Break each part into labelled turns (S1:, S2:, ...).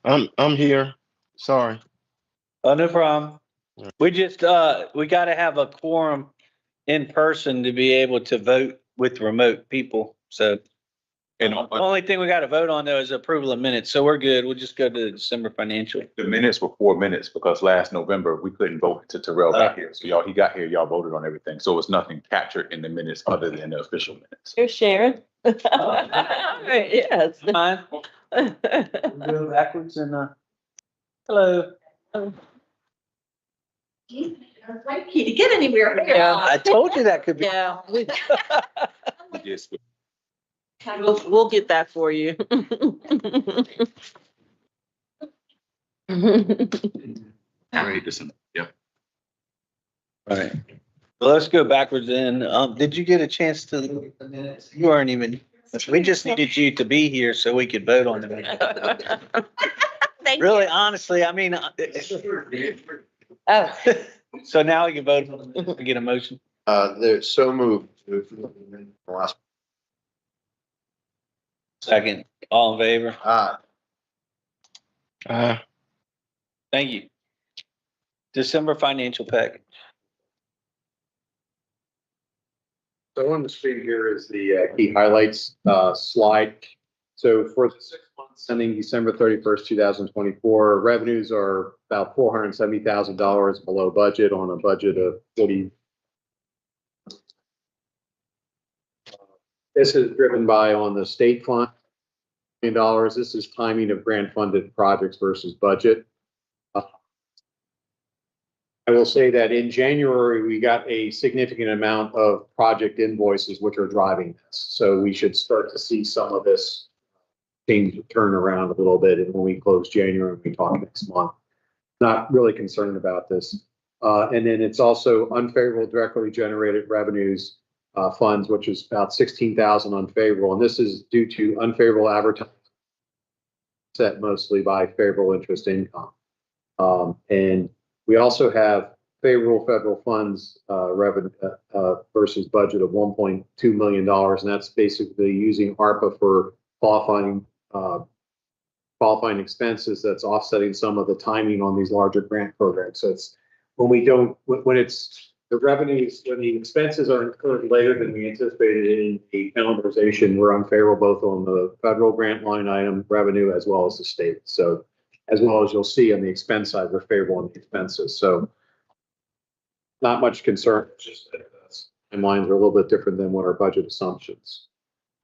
S1: I'm here. Sorry.
S2: Oh, no problem. We just, we gotta have a quorum in person to be able to vote with remote people, so.
S3: And
S2: The only thing we gotta vote on though is approval of minutes, so we're good. We'll just go to the December financial.
S3: the minutes were 4 minutes because last November we couldn't vote until Terrell got here. So he got here, y'all voted on everything. So it's nothing captured in the minutes other than the official minutes.
S4: Here's Sharon. Yes.
S2: Fine. Go backwards and, hello.
S4: Right key to get anywhere.
S2: Yeah, I told you that could be.
S4: Yeah.
S3: Yes.
S4: We'll get that for you.
S3: Yep.
S2: All right. Well, let's go backwards then. Did you get a chance to look at the minutes? You weren't even, we just needed you to be here so we could vote on the minutes. Really, honestly, I mean.
S4: Oh.
S2: So now we can vote, on get a motion.
S1: They're so moved. Last.
S2: Second, all in favor? Thank you. December financial package.
S5: So on the screen here is the key highlights slide. So for the 6 months ending December 31st, 2024, revenues are about $470,000 below budget on a budget of 40. This is driven by on the state fund, $1 million. This is timing of grant funded projects versus budget. I will say that in January, we got a significant amount of project invoices, which are driving this. So we should start to see some of this change, turn around a little bit. And when we close January, and we talk next month, not really concerned about this. And then it's also unfavorable directly generated revenues funds, which is about 16,000 unfavorable. And this is due to unfavorable advertising set mostly by favorable interest income. And we also have favorable federal funds revenue versus budget of $1.2 million. And that's basically using ARPA for qualifying expenses that's offsetting some of the timing on these larger grant programs. So it's when it's the revenues, when the expenses are incurred later than we anticipated in the calendarization, we're unfavorable both on the federal grant line item revenue as well as the state. So as well as you'll see on the expense side, we're favorable on the expenses. So not much concern, just that the timelines are a little bit different than what our budget assumptions.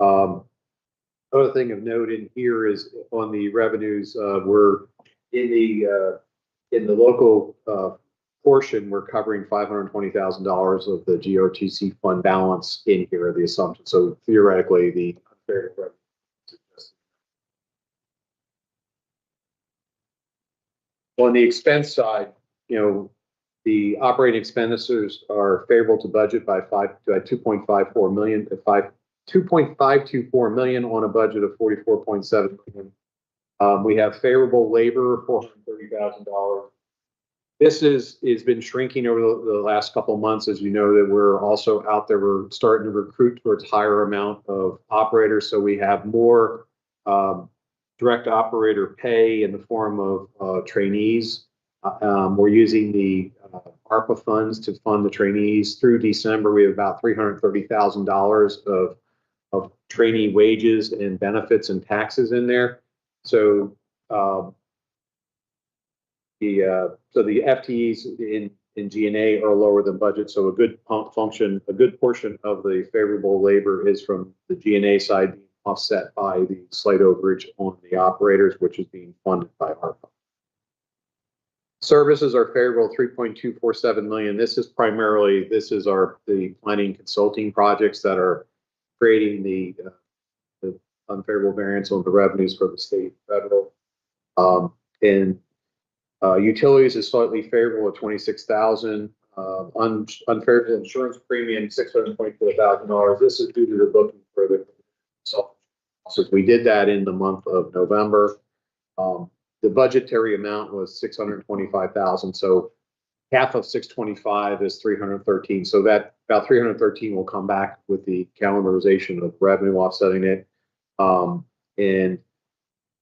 S5: Other thing of note in here is on the revenues, we're in the local portion, we're covering $520,000 of the GRTC fund balance in here, the assumption. So theoretically, the unfavorable revenue. On the expense side, the operating expenditures are favorable to budget by 2.54 million to 2.524 million on a budget of 44.7 million. We have favorable labor, $430,000. This has been shrinking over the last couple of months, as you know, that we're also out there. We're starting to recruit towards higher amount of operators, so we have more direct operator pay in the form of trainees. We're using the ARPA funds to fund the trainees. Through December, we have about $330,000 of trainee wages and benefits and taxes in there. So the FTEs in G&A are lower than budget. So a good portion of the favorable labor is from the G&A side, being offset by the slight overage on the operators, which is being funded by ARPA. Services are favorable, 3.247 million. This is the planning consulting projects that are creating the unfavorable variance on the revenues for the state and federal. And utilities is slightly favorable at 26,000. Unfavorable insurance premium, $624,000. This is due to the booking for the consultant. So we did that in the month of November. The budgetary amount was 625,000. So half of 625 is 313. So that about 313 will come back with the calendarization of revenue offsetting it. And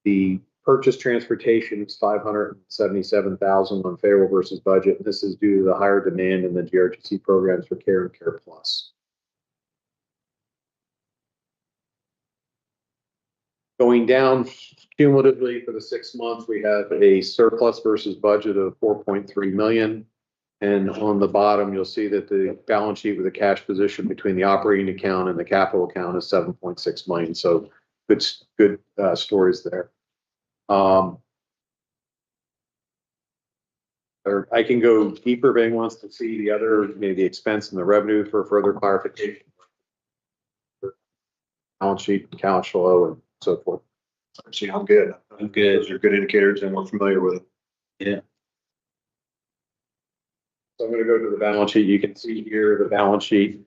S5: the Purchase transportation is $577,000 unfavorable versus budget. This is due to the higher demand in the GRTC programs for Care and Care Plus. Going down cumulatively for the 6 months, we have a surplus versus budget of 4.3 million. And on the bottom, you'll see that the balance sheet with the cash position between the operating account and the capital account is 7.6 million. So good stories there. Or I can go deeper if anyone wants to see the other, maybe the expense and the revenue for further clarification. Balance sheet, cash flow, and so forth.
S1: See, I'm good.
S2: I'm good.
S1: Those are good indicators and we're familiar with it.
S2: Yeah.
S5: So I'm going to go to the balance sheet. You can see here the balance sheet.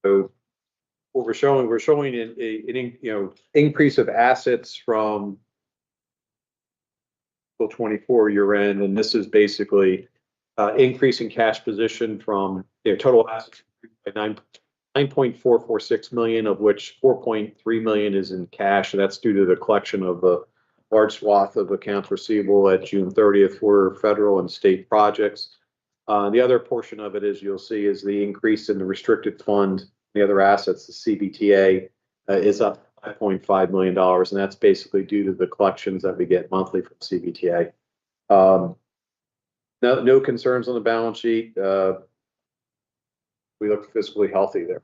S5: So what we're showing an increase of assets from 24 year end, and this is basically increasing cash position from total assets by 9.446 million, of which 4.3 million is in cash, and that's due to the collection of the large swath of accounts receivable at June 30th for federal and state projects. The other portion of it, as you'll see, is the increase in the restricted fund. The other assets, the CBTA, is up $5.5 million, and that's basically due to the collections that we get monthly from CBTA. No concerns on the balance sheet. We look fiscally healthy there.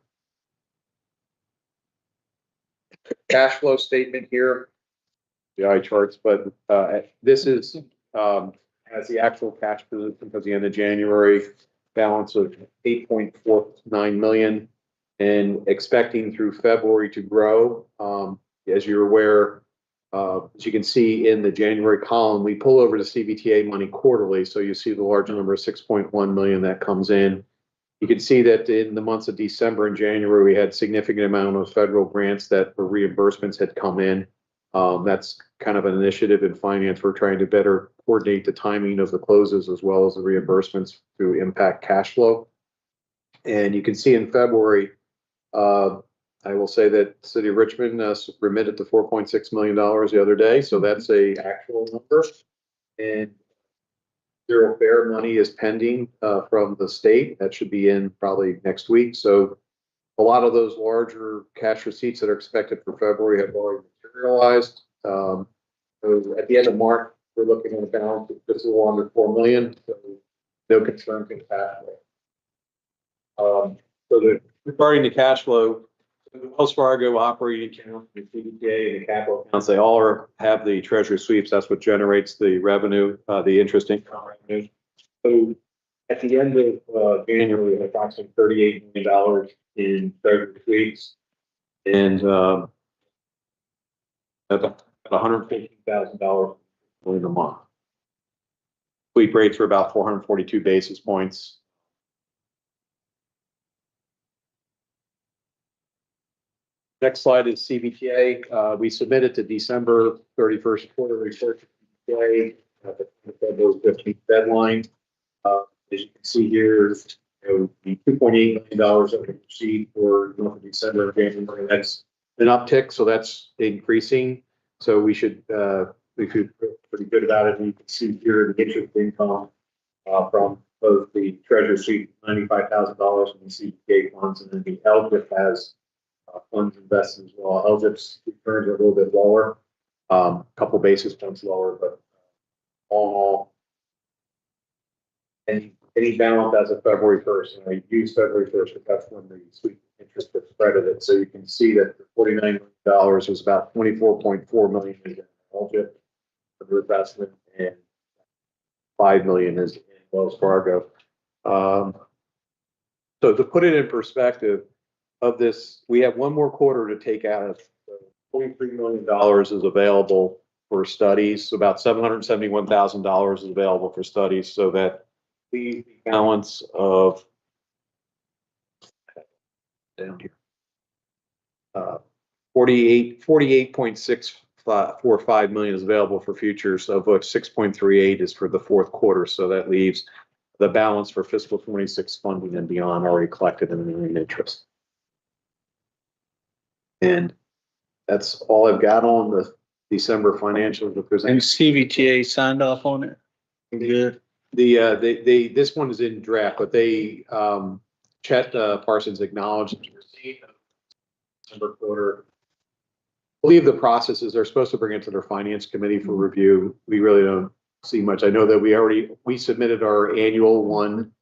S5: Cash flow statement here, the eye charts, but this is has the actual cash position at the end of January, balance of 8.49 million, and expecting through February to grow. As you're aware, as you can see in the January column, we pull over the CBTA money quarterly, so you see the large number of 6.1 million that comes in. You can see that in the months of December and January, we had significant amount of federal grants that for reimbursements had come in. That's kind of an initiative in finance. We're trying to better coordinate the timing of the closes as well as the reimbursements to impact cash flow. And you can see in February, I will say that City of Richmond remitted the $4.6 million the other day. So that's a actual number. And zero fare money is pending from the state. That should be in probably next week. So a lot of those larger cash receipts that are expected for February have already materialized. So at the end of March, we're looking at a balance of just a little under 4 million. So no concerns in cash flow. Regarding the cash flow, the Wells Fargo operating account, the CBTA, and the capital accounts, they all have the treasury sweeps. That's what generates the revenue, the interest income revenue. So at the end of January, we had approximately $38 million in treasury sweeps, and about $115,000 in a month. Sweep rates were about 442 basis points. Next slide is CBTA. We submitted to December 31st quarter report to CBTA at the February 15th deadline. As you can see here, the $2.8 million that we received for the month of December and January, that's an uptick, so that's increasing. So we feel pretty good about it. And you can see here the interest income from both the treasury sweep, $95,000 from the CBTA funds, and then the LGIP has funds invested as well. LGIP's returns are a little bit lower, a couple basis points lower, but all in all, any balance as of February 1st, and I use February 1st because that's when the sweep interest gets credited. So you can see that the $49 million was about 24.4 million in LGIP for investment, and 5 million is in Wells Fargo. So to put it in perspective, of this, we have one more quarter to take out of. $43 million is available for studies. So about $771,000 is available for studies, so that the balance of down here 48.645 million is available for futures, of which 6.38 is for the fourth quarter. So that leaves the balance for fiscal 26 funding and beyond already collected in the earned interest. And that's all I've got on the December financials. If there's
S2: And
S5: any,
S2: CVTA signed off on it? Good.
S5: this one is in draft, but Chet Parsons acknowledged receipt of December quarter. I believe the process is they're supposed to bring it to their finance committee for review. We really don't see much. I know that we submitted our annual one.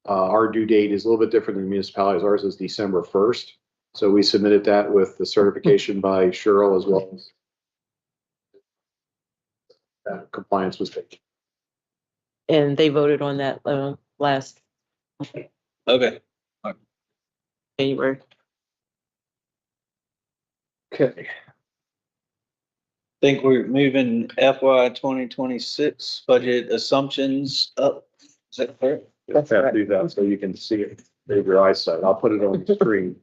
S5: Our due date is a little bit different than municipalities. Ours is December 1st. So we submitted that with the certification by Cheryl as well as that compliance was taken.
S4: And they voted on that last
S2: Okay.
S4: January.
S5: Okay.
S2: Think we're moving FY 2026 budget assumptions up. Is that correct?
S5: Have to do that so you can see it. Save your eyesight. I'll put it on the screen.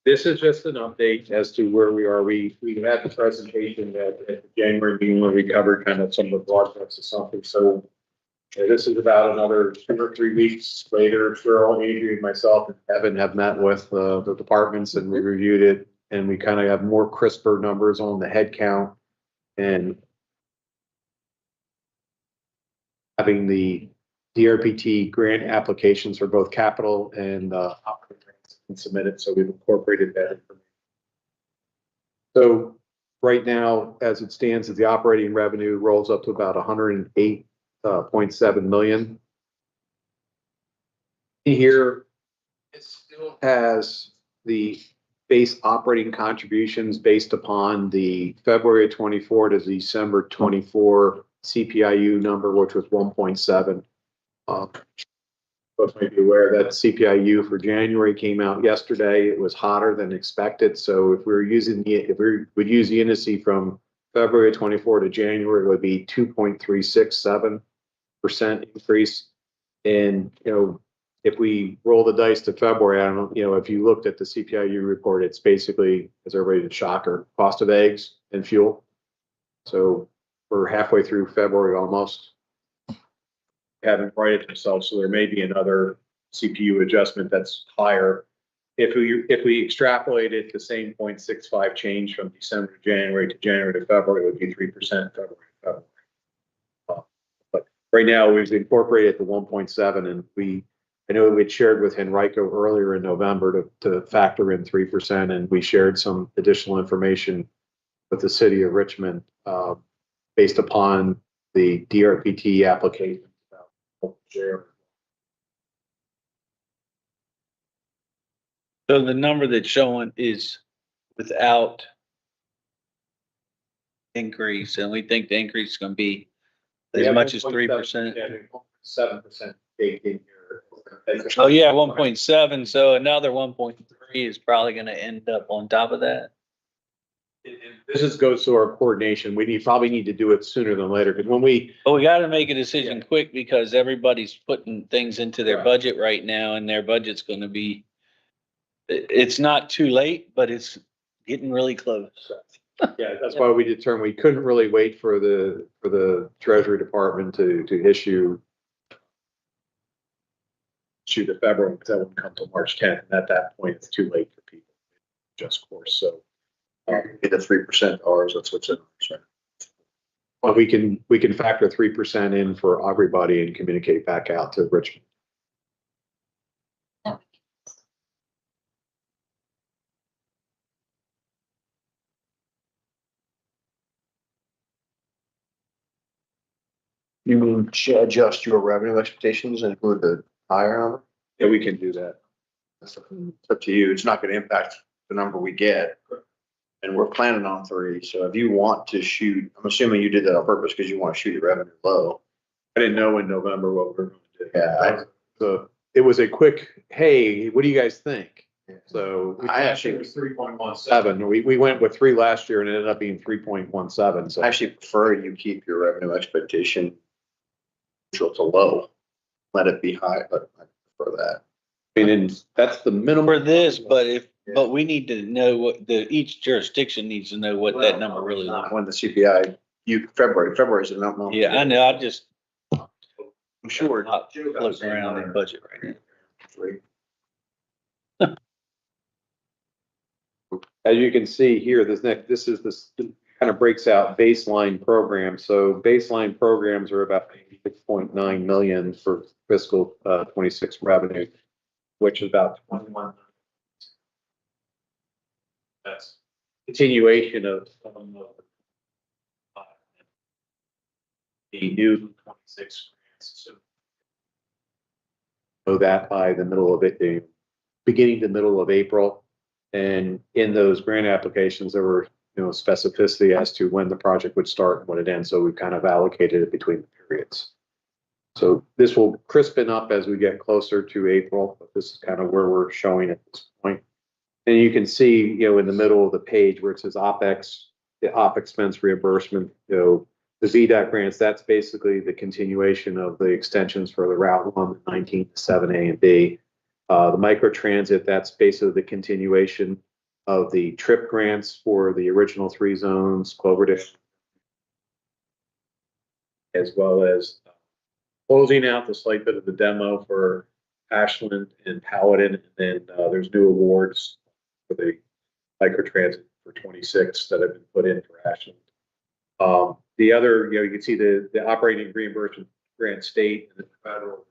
S5: This is just an update as to where we are. We had the presentation at the January meeting where we covered kind of some of the broad strokes of something. So this is about another 2 or 3 weeks later. Cheryl, Adrian, myself, and Evan have met with the departments and we reviewed it. And we kind of have more crisper numbers on the head count and having the DRPT grant applications for both capital and operating grants submitted. So we've incorporated that information. So right now, as it stands, the operating revenue rolls up to about 108.7 million. Here, it still has the base operating contributions based upon the February 24 to December 24 CPIU number, which was 1.7. Folks may be aware that CPIU for January came out yesterday. It was hotter than expected. So if we would use the indice from February 24 to January, it would be 2.367% increase. And, if we roll the dice to February, I don't know, if you looked at the CPIU report, it's basically, as everybody did, shocker, cost of eggs and fuel. So we're halfway through February almost. Haven't righted themselves, so there may be another CPU adjustment that's higher. If we extrapolate it the same 0.65 change from December to January to February, it would be 3% February to February. But right now we've incorporated the 1.7, and I know we'd shared with Henrico earlier in November to factor in 3%, and we shared some additional information with the city of Richmond based upon the DRPT application. Share.
S2: So the number that's showing is without increase, and we think the increase is gonna be as much as 3%.
S5: 7% baked in here.
S2: Oh, yeah, 1.7, so another 1.3 is probably gonna end up on top of that.
S5: This goes to our coordination. We probably need to do it sooner than later, because when
S2: But we gotta make a decision quick because everybody's putting things into their budget right now and their budget's gonna be, it's not too late, but it's getting really close.
S5: yeah, that's why we determined we couldn't really wait for the Treasury Department to issue the February, because that wouldn't come till March 10th. And at that point, it's too late for people to adjust course. So
S1: Get the 3% ours, that's what's in ours, right?
S5: well, we can factor 3% in for everybody and communicate back out to Richmond.
S1: You mean adjust your revenue expectations and include the higher number?
S5: Yeah, we can do that.
S1: It's up to you. It's not gonna impact the number we get. And we're planning on 3, so if you want to shoot, I'm assuming you did that on purpose because you want to shoot your revenue low.
S5: I didn't know in November what we were going to do.
S1: Yeah.
S5: So it was a quick, hey, what do you guys think? So
S1: I actually-
S5: it was 3.17. We went with 3 last year and it ended up being 3.17. So
S1: I actually prefer you keep your revenue expectation neutral to low. Let it be high, but I prefer that.
S5: I mean, and that's the minimum.
S2: For this, but we need to know each jurisdiction needs to know what that number really looks like.
S1: When the CPI February's enough month.
S2: Yeah, I know, I just,
S1: I'm sure.
S2: we're not floating around in budget right now.
S5: As you can see here, this kind of breaks out baseline programs. So baseline programs are about 6.9 million for fiscal 26 revenue, which is about 21. That's continuation of some of the new 26 grants. So know that by the middle of it, the beginning to middle of April. And in those grant applications, there were, specificity as to when the project would start and when it ends. So we've kind of allocated it between the periods. So this will crispen up as we get closer to April, but this is kind of where we're showing at this point. And you can see, in the middle of the page where it says OpEx, the OpEx expense reimbursement, the VDOT grants, that's basically the continuation of the extensions for the Route 1, 19 to 7A and B. The microtransit, that's basically the continuation of the TRIP grants for the original 3 zones, Cloverdale, as well as closing out the slight bit of the demo for Ashland and Paladin. And then there's new awards for the microtransit for 26 that have been put in for Ashland. The other, you can see the operating reimbursement grant state and the federal.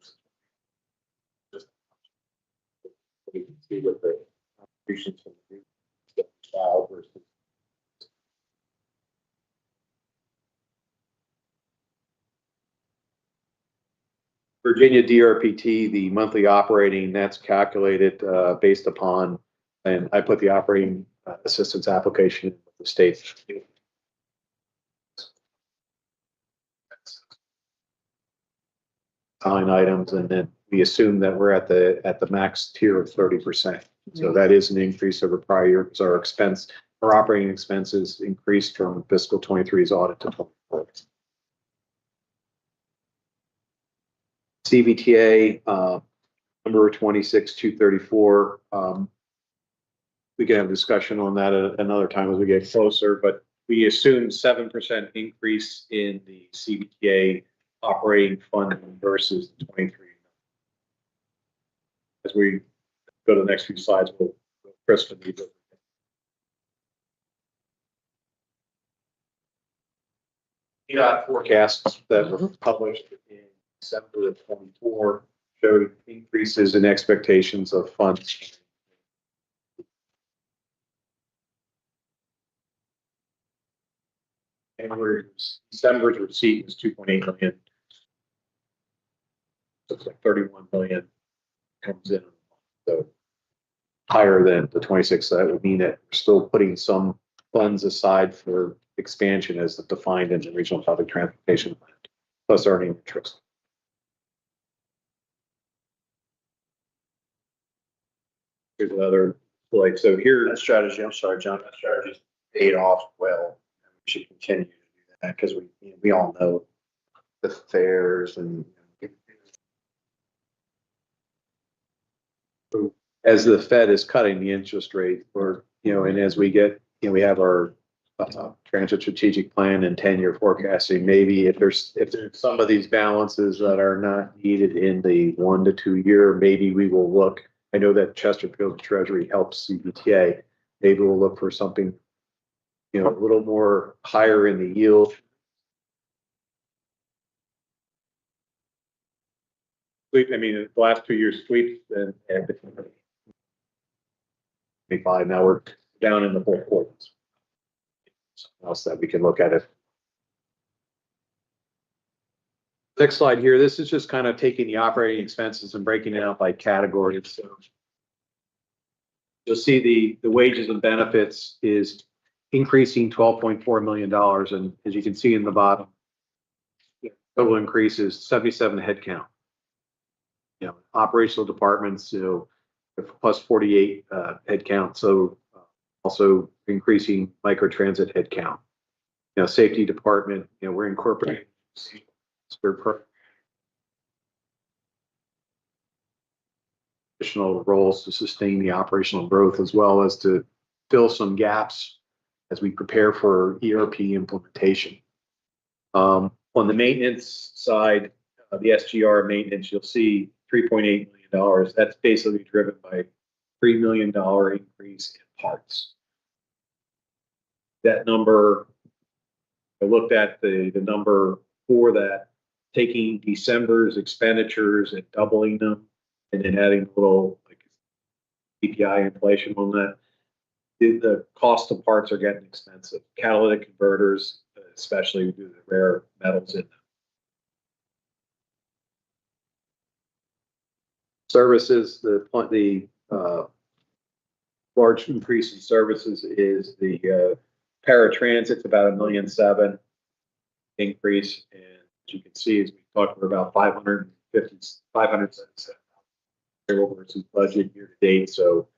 S5: You can see what the contributions from the file versus. Virginia DRPT, the monthly operating, that's calculated based upon, and I put the operating assistance application with the state. Line items, and then we assume that we're at the max tier of 30%. So that is an increase over prior year because our operating expenses increased from fiscal 23's audit to 24. CVTA number 26234. We can have a discussion on that at another time as we get closer, but we assume 7% increase in the CVTA operating fund versus 23. As we go to the next few slides, Chris will need to. Forecasts that were published in December of 24 showed increases in expectations of funds. And December's receipt was 2.8 million. So it's like 31 million comes in. So higher than the 26. That would mean that we're still putting some funds aside for expansion as defined in the regional public transportation plan, plus earning interest. Here's another, so here.
S1: That strategy, I'm sorry, John, that strategy paid off well. We should continue to do that because we all know the fares and.
S5: As the Fed is cutting the interest rate, and as we get, we have our transit strategic plan and 10-year forecasting. Maybe if there's some of these balances that are not needed in the 1 to 2 year, maybe we will look. I know that Chesterfield Treasury helps CBTA. Maybe we'll look for something, a little more higher in the yield. I mean, the last 2 years sweeps and 25. Now we're down in the 4 quarters. Something else that we can look at it. Next slide here. This is just kind of taking the operating expenses and breaking it out by category. So you'll see the wages and benefits is increasing $12.4 million, and as you can see in the bottom, total increase is 77 headcount. Operational departments, plus 48 headcount. So also increasing microtransit headcount. Safety department, we're incorporating additional roles to sustain the operational growth as well as to fill some gaps as we prepare for ERP implementation. On the maintenance side, the SGR maintenance, you'll see $3.8 million. That's basically driven by $3 million increase in parts. That number, I looked at the number for that, taking December's expenditures and doubling them, and then adding a little like CPI inflation on that. The cost of parts are getting expensive. Catalytic converters, especially due to the rare metals in them. Services, the large increase in services is the paratransit, about $1.7 million increase. And as you can see, as we talked, we're about 577 payroll versus budget year to date. So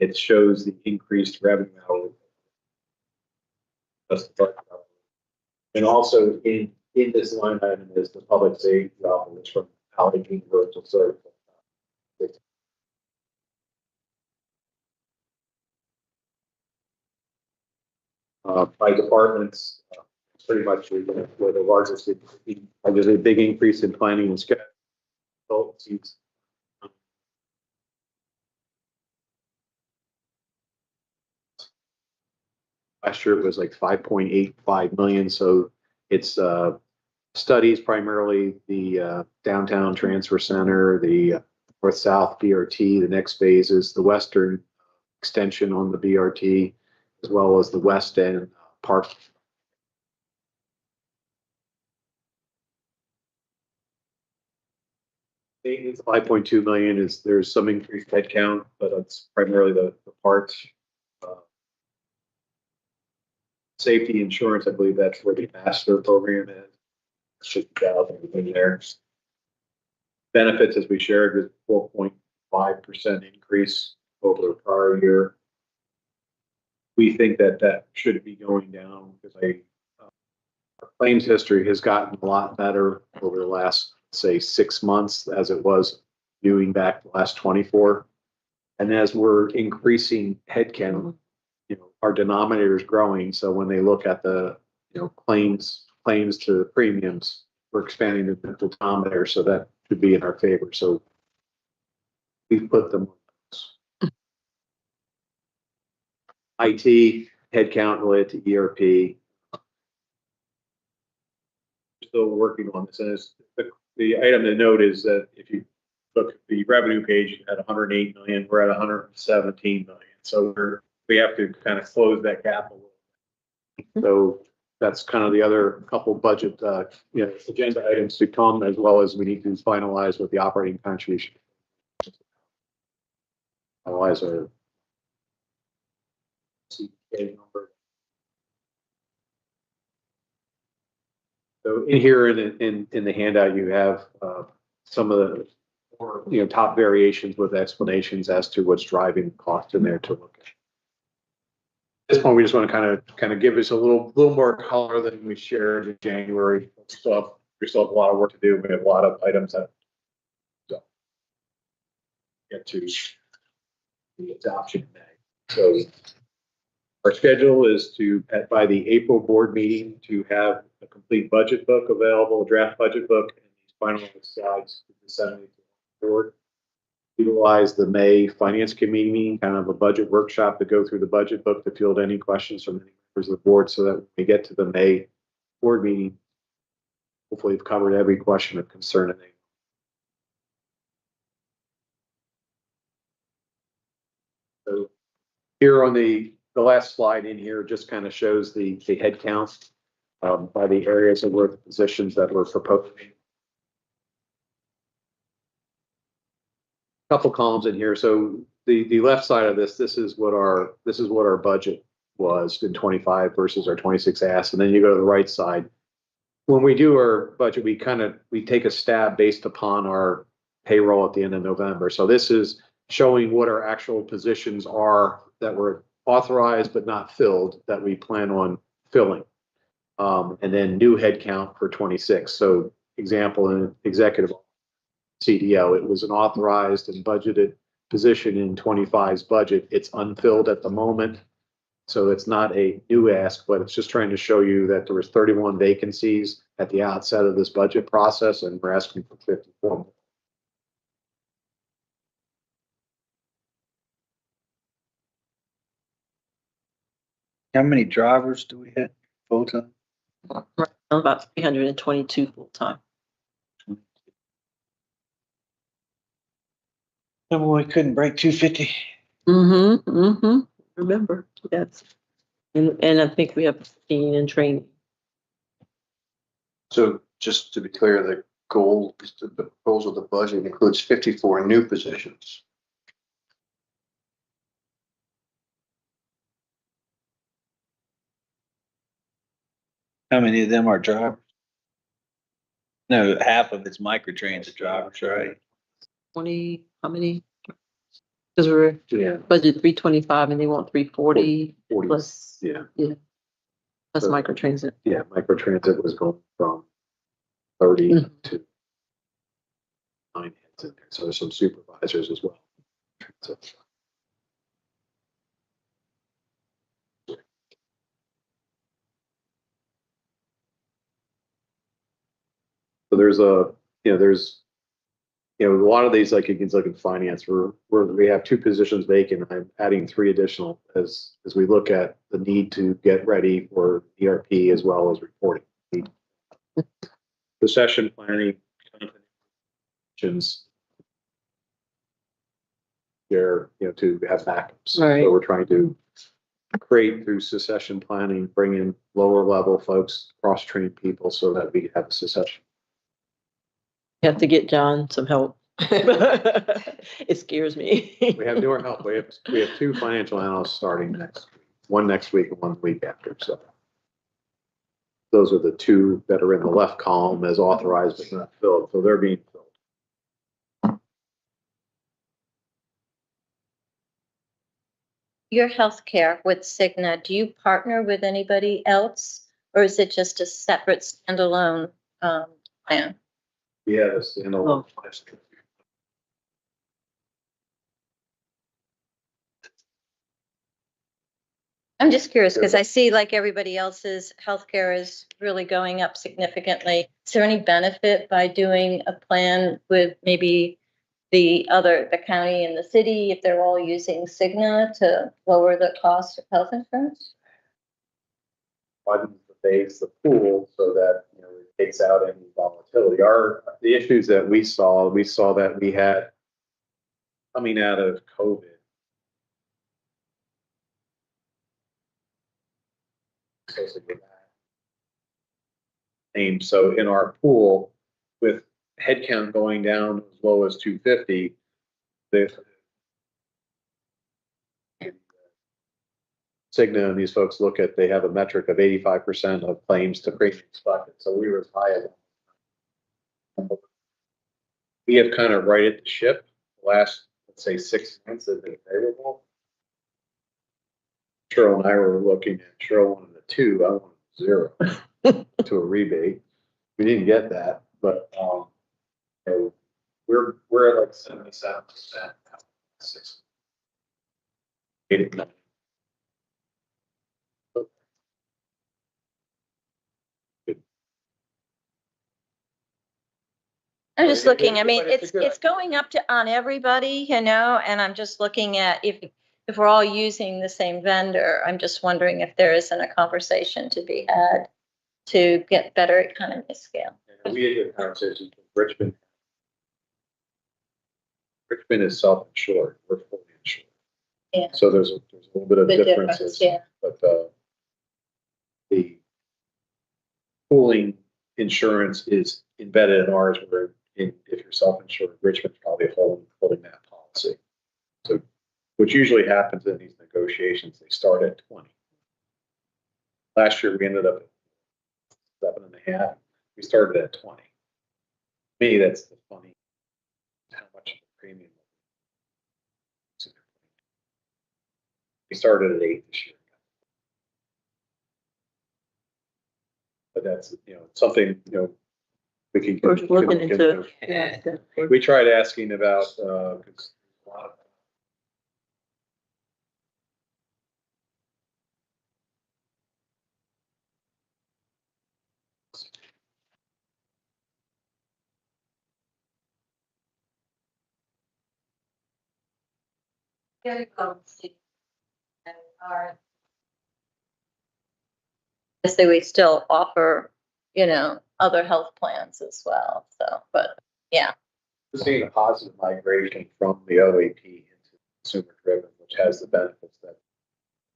S5: it shows the increased revenue out. And also in this line item is the public safety office from Allegheny Universal Service. By departments, pretty much where the largest, there's a big increase in planning and scheduling. Last year it was like 5.85 million. So it's studies primarily the downtown transfer center, the north-south BRT. The next phase is the western extension on the BRT, as well as the west end park. It's 5.2 million. There's some increased headcount, but it's primarily the parts. Safety insurance, I believe that's where the master program is. 50,000 in there. Benefits, as we shared, is 4.5% increase over the prior year. We think that should be going down because our claims history has gotten a lot better over the last, say, 6 months as it was viewing back the last 24. And as we're increasing headcount, our denominator is growing. So when they look at the, claims to the premiums, we're expanding the denominator. So that should be in our favor. So we put them on IT headcount related to ERP. Still working on this. And the item to note is that if you look at the revenue page at 108 million, we're at 117 million. So we have to kind of close that gap a little bit. So that's kind of the other couple budget, agenda items to come, as well as we need to finalize with the operating contribution. Finalize our CPA number. So in here in the handout, you have some of the top variations with explanations as to what's driving cost in there to look at. At this point, we just want to kind of give us a little more color than we shared in January. We still have a lot of work to do. We have a lot of items that get to the adoption in May. So our schedule is by the April board meeting, to have a complete budget book available, a draft budget book, and these final slides to disseminate to the board. Utilize the May finance committee meeting, kind of a budget workshop, to go through the budget book to field any questions from any members of the board, so that when we get to the May board meeting, hopefully we've covered every question of concern. So here on the last slide in here just kind of shows the head count by the areas of where the positions that we're proposing. Couple columns in here. So the left side of this is what our budget was in 25 versus our 26 ask. And then you go to the right side. When we do our budget, we take a stab based upon our payroll at the end of November. So this is showing what our actual positions are that were authorized but not filled, that we plan on filling. And then new headcount for 26. So example, in executive CDO, it was an authorized and budgeted position in 25's budget. It's unfilled at the moment. So it's not a new ask, but it's just trying to show you that there was 31 vacancies at the outset of this budget process, and we're asking for 54.
S2: How many drivers do we have full time?
S4: About 322 full-time.
S2: No, we couldn't break 250.
S4: Remember, that's, and I think we have 15 in training.
S1: So just to be clear, the goals of the budget includes 54 new positions.
S2: How many of them are drivers? No, half of it's microtransit drivers, right?
S4: 20, how many? Because we're
S5: Yeah.
S4: budget 325 and they want 340
S5: 40,
S4: plus,
S5: yeah.
S4: plus
S5: So-
S4: microtransit.
S5: Yeah, microtransit was going from 30
S4: Mhm.
S5: to 9 heads in there. So there's some supervisors as well. So- So there's a lot of these, like you can look in finance, we have 2 positions vacant. I'm adding 3 additional as we look at the need to get ready for ERP as well as reporting. Recession planning, there, to have backups.
S4: Right.
S5: So we're trying to create through succession planning, bring in lower level folks, cross-train people so that we have a succession.
S4: You have to get John some help. It scares me.
S5: We have newer help. We have 2 financial analysts starting next week, one next week and one the week after. So those are the 2 that are in the left column as authorized but not filled. So they're being filled.
S6: Your healthcare with Cigna, do you partner with anybody else, or is it just a separate standalone plan?
S5: Yes, in a
S4: Oh.
S6: I'm just curious because I see like everybody else's healthcare is really going up significantly. Is there any benefit by doing a plan with maybe the county and the city, if they're all using Cigna to lower the cost of health insurance?
S5: Widens the base, the pool, so that, it takes out any volatility. The issues that we saw that we had coming out of COVID. So in our pool, with headcount going down as low as 250, Cigna and these folks they have a metric of 85% of claims to premiums bucket. So we were as high as. We have kind of righted the ship. The last, let's say, 6 months have been favorable. Cheryl and I were looking at Cheryl wanted a 2, I wanted 0 to a rebate. We didn't get that, but we're at like 77%. 6.
S6: I'm just looking, I mean,
S5: But it's a good
S6: it's going up on everybody, and I'm just looking at if we're all using the same vendor, I'm just wondering if there isn't a conversation to be had to get better economy of scale.
S5: We had good conversations with Richmond. Richmond is self-insured, we're fully insured.
S6: Yeah.
S5: So there's a little bit of
S6: The
S5: differences.
S6: difference, yeah.
S5: But the pooling insurance is embedded in ours, where if you're self-insured, Richmond's probably holding that policy. So what usually happens in these negotiations, they start at 20. Last year, we ended up at 7.5. We started at 20. To me, that's the funny, how much of the premium. We started at 8 this year. But that's, something, we can.
S4: We're looking into.
S5: We tried asking about, 'cause a lot of
S6: Obviously, we still offer, other health plans as well, so, but, yeah.
S5: We're seeing a positive migration from the OAP into consumer driven, which has the benefits that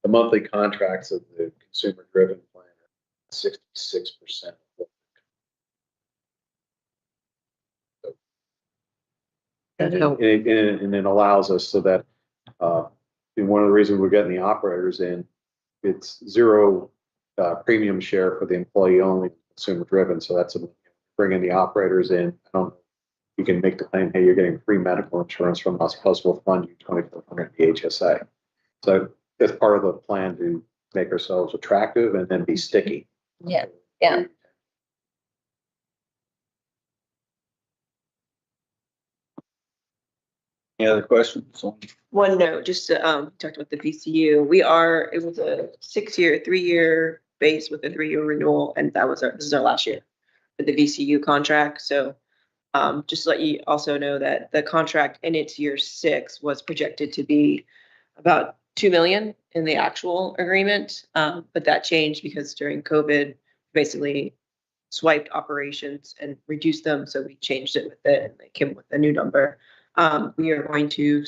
S5: the monthly contracts of the consumer driven plan are 66%.
S4: That helps.
S5: And it allows us so that, and one of the reasons we're getting the operators in, it's zero premium share for the employee only, consumer driven. So that's bringing the operators in. You can make the claim, hey, you're getting free medical insurance from us, plus we'll fund you 2,400 HSA. So that's part of the plan to make ourselves attractive and then be sticky.
S6: Yeah, yeah.
S2: Any other questions?
S7: One note, just to, talked about the VCU. It was a 6-year, 3-year base with a 3-year renewal, and this is our last year for the VCU contract. So, just to let you also know that the contract in its year 6 was projected to be about $2 million in the actual agreement. But that changed because during COVID, basically swiped operations and reduced them. So we changed it with it and they came with a new number. We are going to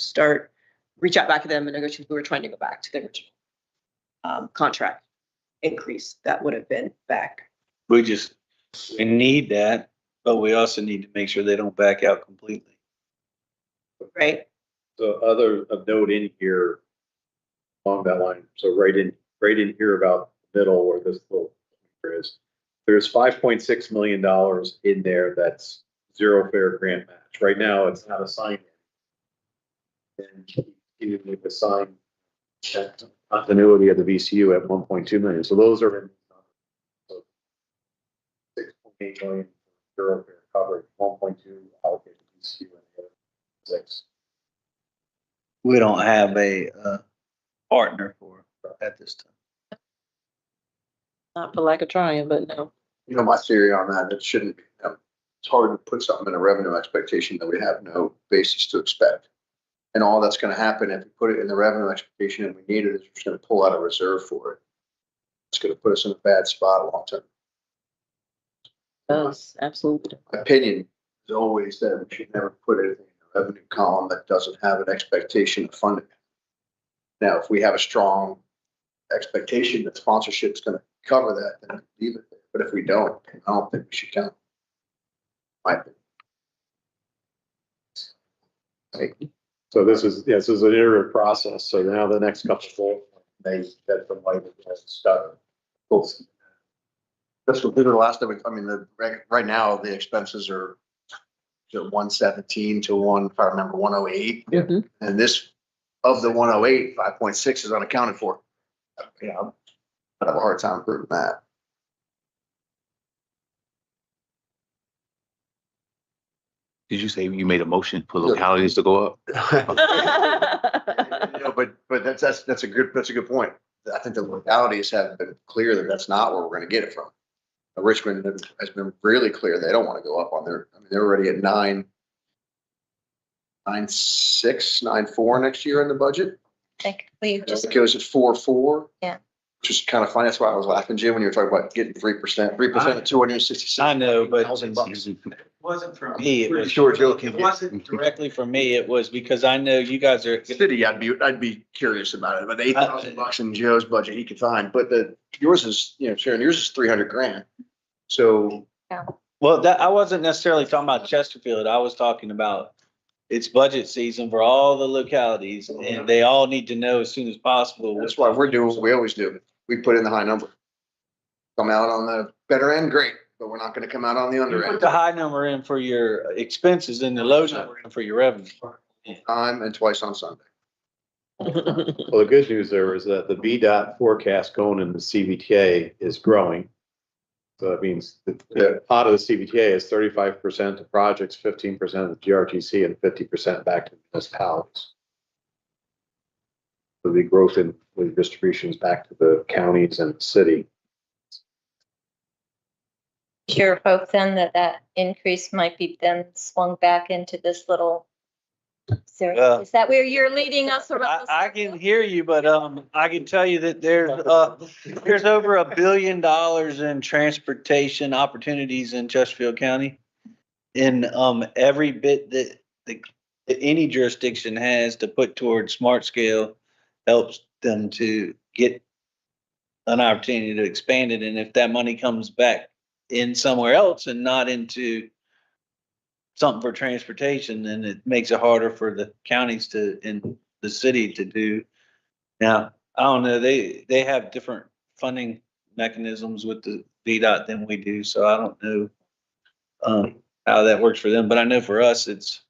S7: reach out back to them and negotiate. We were trying to go back to the original contract increase that would have been back.
S2: We need that, but we also need to make sure they don't back out completely.
S7: Right?
S5: So other of note in here along that line. So right in here about the middle where this little is, there's $5.6 million in there that's zero fair grant match. Right now, it's not assigned. And even with the sign continuity of the VCU at 1.2 million. So those are in 6.8 million zero fair coverage, 1.2 allocated VCU and the other 6.
S2: We don't have a partner for at this time.
S4: Not for lack of trying, but no.
S1: My theory on that, it shouldn't be, it's hard to put something in a revenue expectation that we have no basis to expect. And all that's gonna happen if we put it in the revenue expectation and we need it, is we're just gonna pull out a reserve for it. It's gonna put us in a bad spot long term.
S4: Does, absolutely.
S1: My opinion is always that we should never put anything in the revenue column that doesn't have an expectation of funding. Now, if we have a strong expectation that sponsorship is gonna cover that, then leave it there. But if we don't, I don't think we should count. My opinion.
S5: So this is an iterative process. So now the next couple they get the light has stuff.
S1: That's what the last time, right now, the expenses are 117 to if I remember, 108.
S5: Yeah.
S1: And this, of the 108, 5.6 is unaccounted for. I have a hard time proving that.
S3: Did you say you made a motion for localities to go up?
S1: But that's a good point. I think the localities have been clear that that's not where we're going to get it from. Richmond has been really clear they don't want to go up on they're already at 9.6, 9.4 next year in the budget.
S6: I think we just,
S1: It goes at 4.4.
S6: Yeah.
S1: Which is kind of funny. That's why I was laughing, Jim, when you were talking about getting 3% of 266.
S2: I know, but
S1: $1,000.
S2: it wasn't for me. It
S1: Pretty
S2: was,
S1: sure Joe can
S2: it wasn't directly for me. It was because I know you guys are.
S1: City, I'd be curious about it, but the $8,000 in Joe's budget he could find, but yours is, Sharon, yours is 300 grand. So.
S2: Well, I wasn't necessarily talking about Chesterfield. I was talking about it's budget season for all the localities and they all need to know as soon as possible.
S1: That's why we're doing what we always do. We put in the high number. Come out on the better end, great, but we're not gonna come out on the
S2: You
S1: under
S2: put
S1: end.
S2: the high number in for your expenses and the low number in for your revenue.
S1: Time and twice on Sunday.
S5: Well, the good news there is that the VDOT forecast going in the CVTA is growing. So that means the pot of the CVTA is 35% to projects, 15% of the GRTC, and 50% back to municipalities. So the growth in the distributions back to the counties and the city.
S6: your hope then that increase might be then swung back into this little
S2: Yeah.
S6: Is that where you're leading us around? the
S2: I
S6: circle?
S2: can hear you, but, I can tell you that there's over $1 billion in transportation opportunities in Chesterfield County. And, every bit that any jurisdiction has to put towards smart scale helps them to get an opportunity to expand it. And if that money comes back in somewhere else and not into something for transportation, then it makes it harder for the counties and the city to do. Now, I don't know, they have different funding mechanisms with the VDOT than we do, so I don't know how that works for them, but I know for us, it's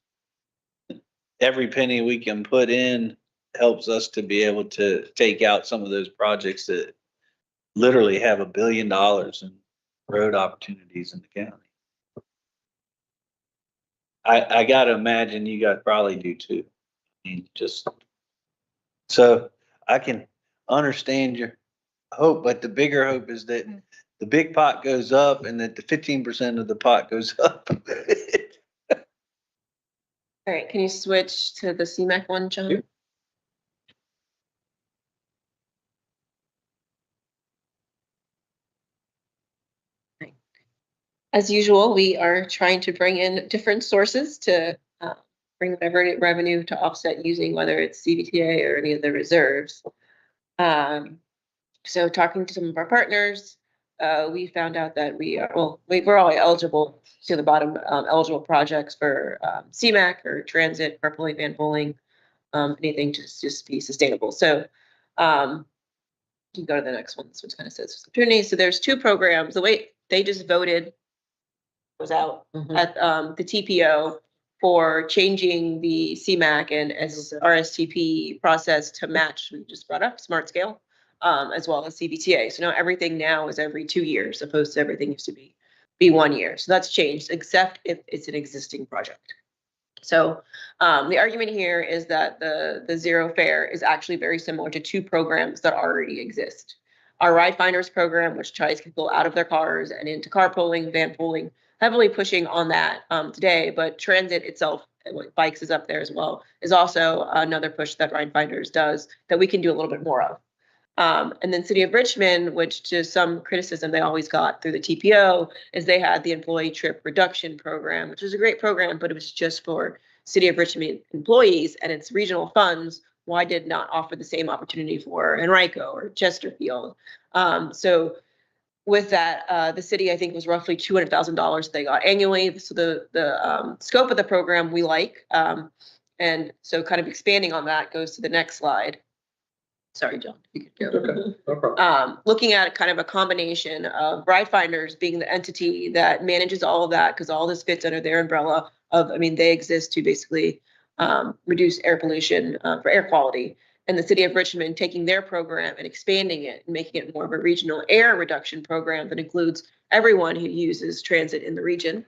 S2: every penny we can put in helps us to be able to take out some of those projects that literally have $1 billion in road opportunities in the county. I gotta imagine you guys probably do too. I mean, just, so I can understand your hope, but the bigger hope is that the big pot goes up and that the 15% of the pot goes up.
S7: All right, can you switch to the CMAC one, John?
S5: Yep.
S7: As usual, we are trying to bring in different sources to bring whatever revenue to offset using whether it's CVTA or any of the reserves. So talking to some of our partners, we found out that we're all eligible to the bottom, eligible projects for CMAC or transit, carpooling, van pooling, anything to just be sustainable. So you can go to the next one, which kind of says opportunity. So there's two programs. The way they just voted was out at the TPO for changing the CMAC and RSTP process to match, we just brought up Smart Scale, as well as CVTA. So now everything now is every 2 years, opposed to everything used to be 1 year. So that's changed, except if it's an existing project. So the argument here is that the zero fare is actually very similar to two programs that already exist. Our RideFinders program, which tries people out of their cars and into carpooling, van pooling, heavily pushing on that today, but transit itself, bikes is up there as well, is also another push that RideFinders does that we can do a little bit more of. And then City of Richmond, which to some criticism they always got through the TPO, is they had the employee trip reduction program, which was a great program, but it was just for City of Richmond employees and its regional funds. Why did not offer the same opportunity for Enrico or Chesterfield? So with that, the city, I think, was roughly $200,000 they got annually. So the scope of the program we like. And so kind of expanding on that goes to the next slide. Sorry, John, if you could go.
S5: Okay, no problem.
S7: Looking at kind of a combination of RideFinders being the entity that manages all of that, because all this fits under their umbrella of, I mean, they exist to basically reduce air pollution for air quality. And the City of Richmond taking their program and expanding it and making it more of a regional air reduction program that includes everyone who uses transit in the region.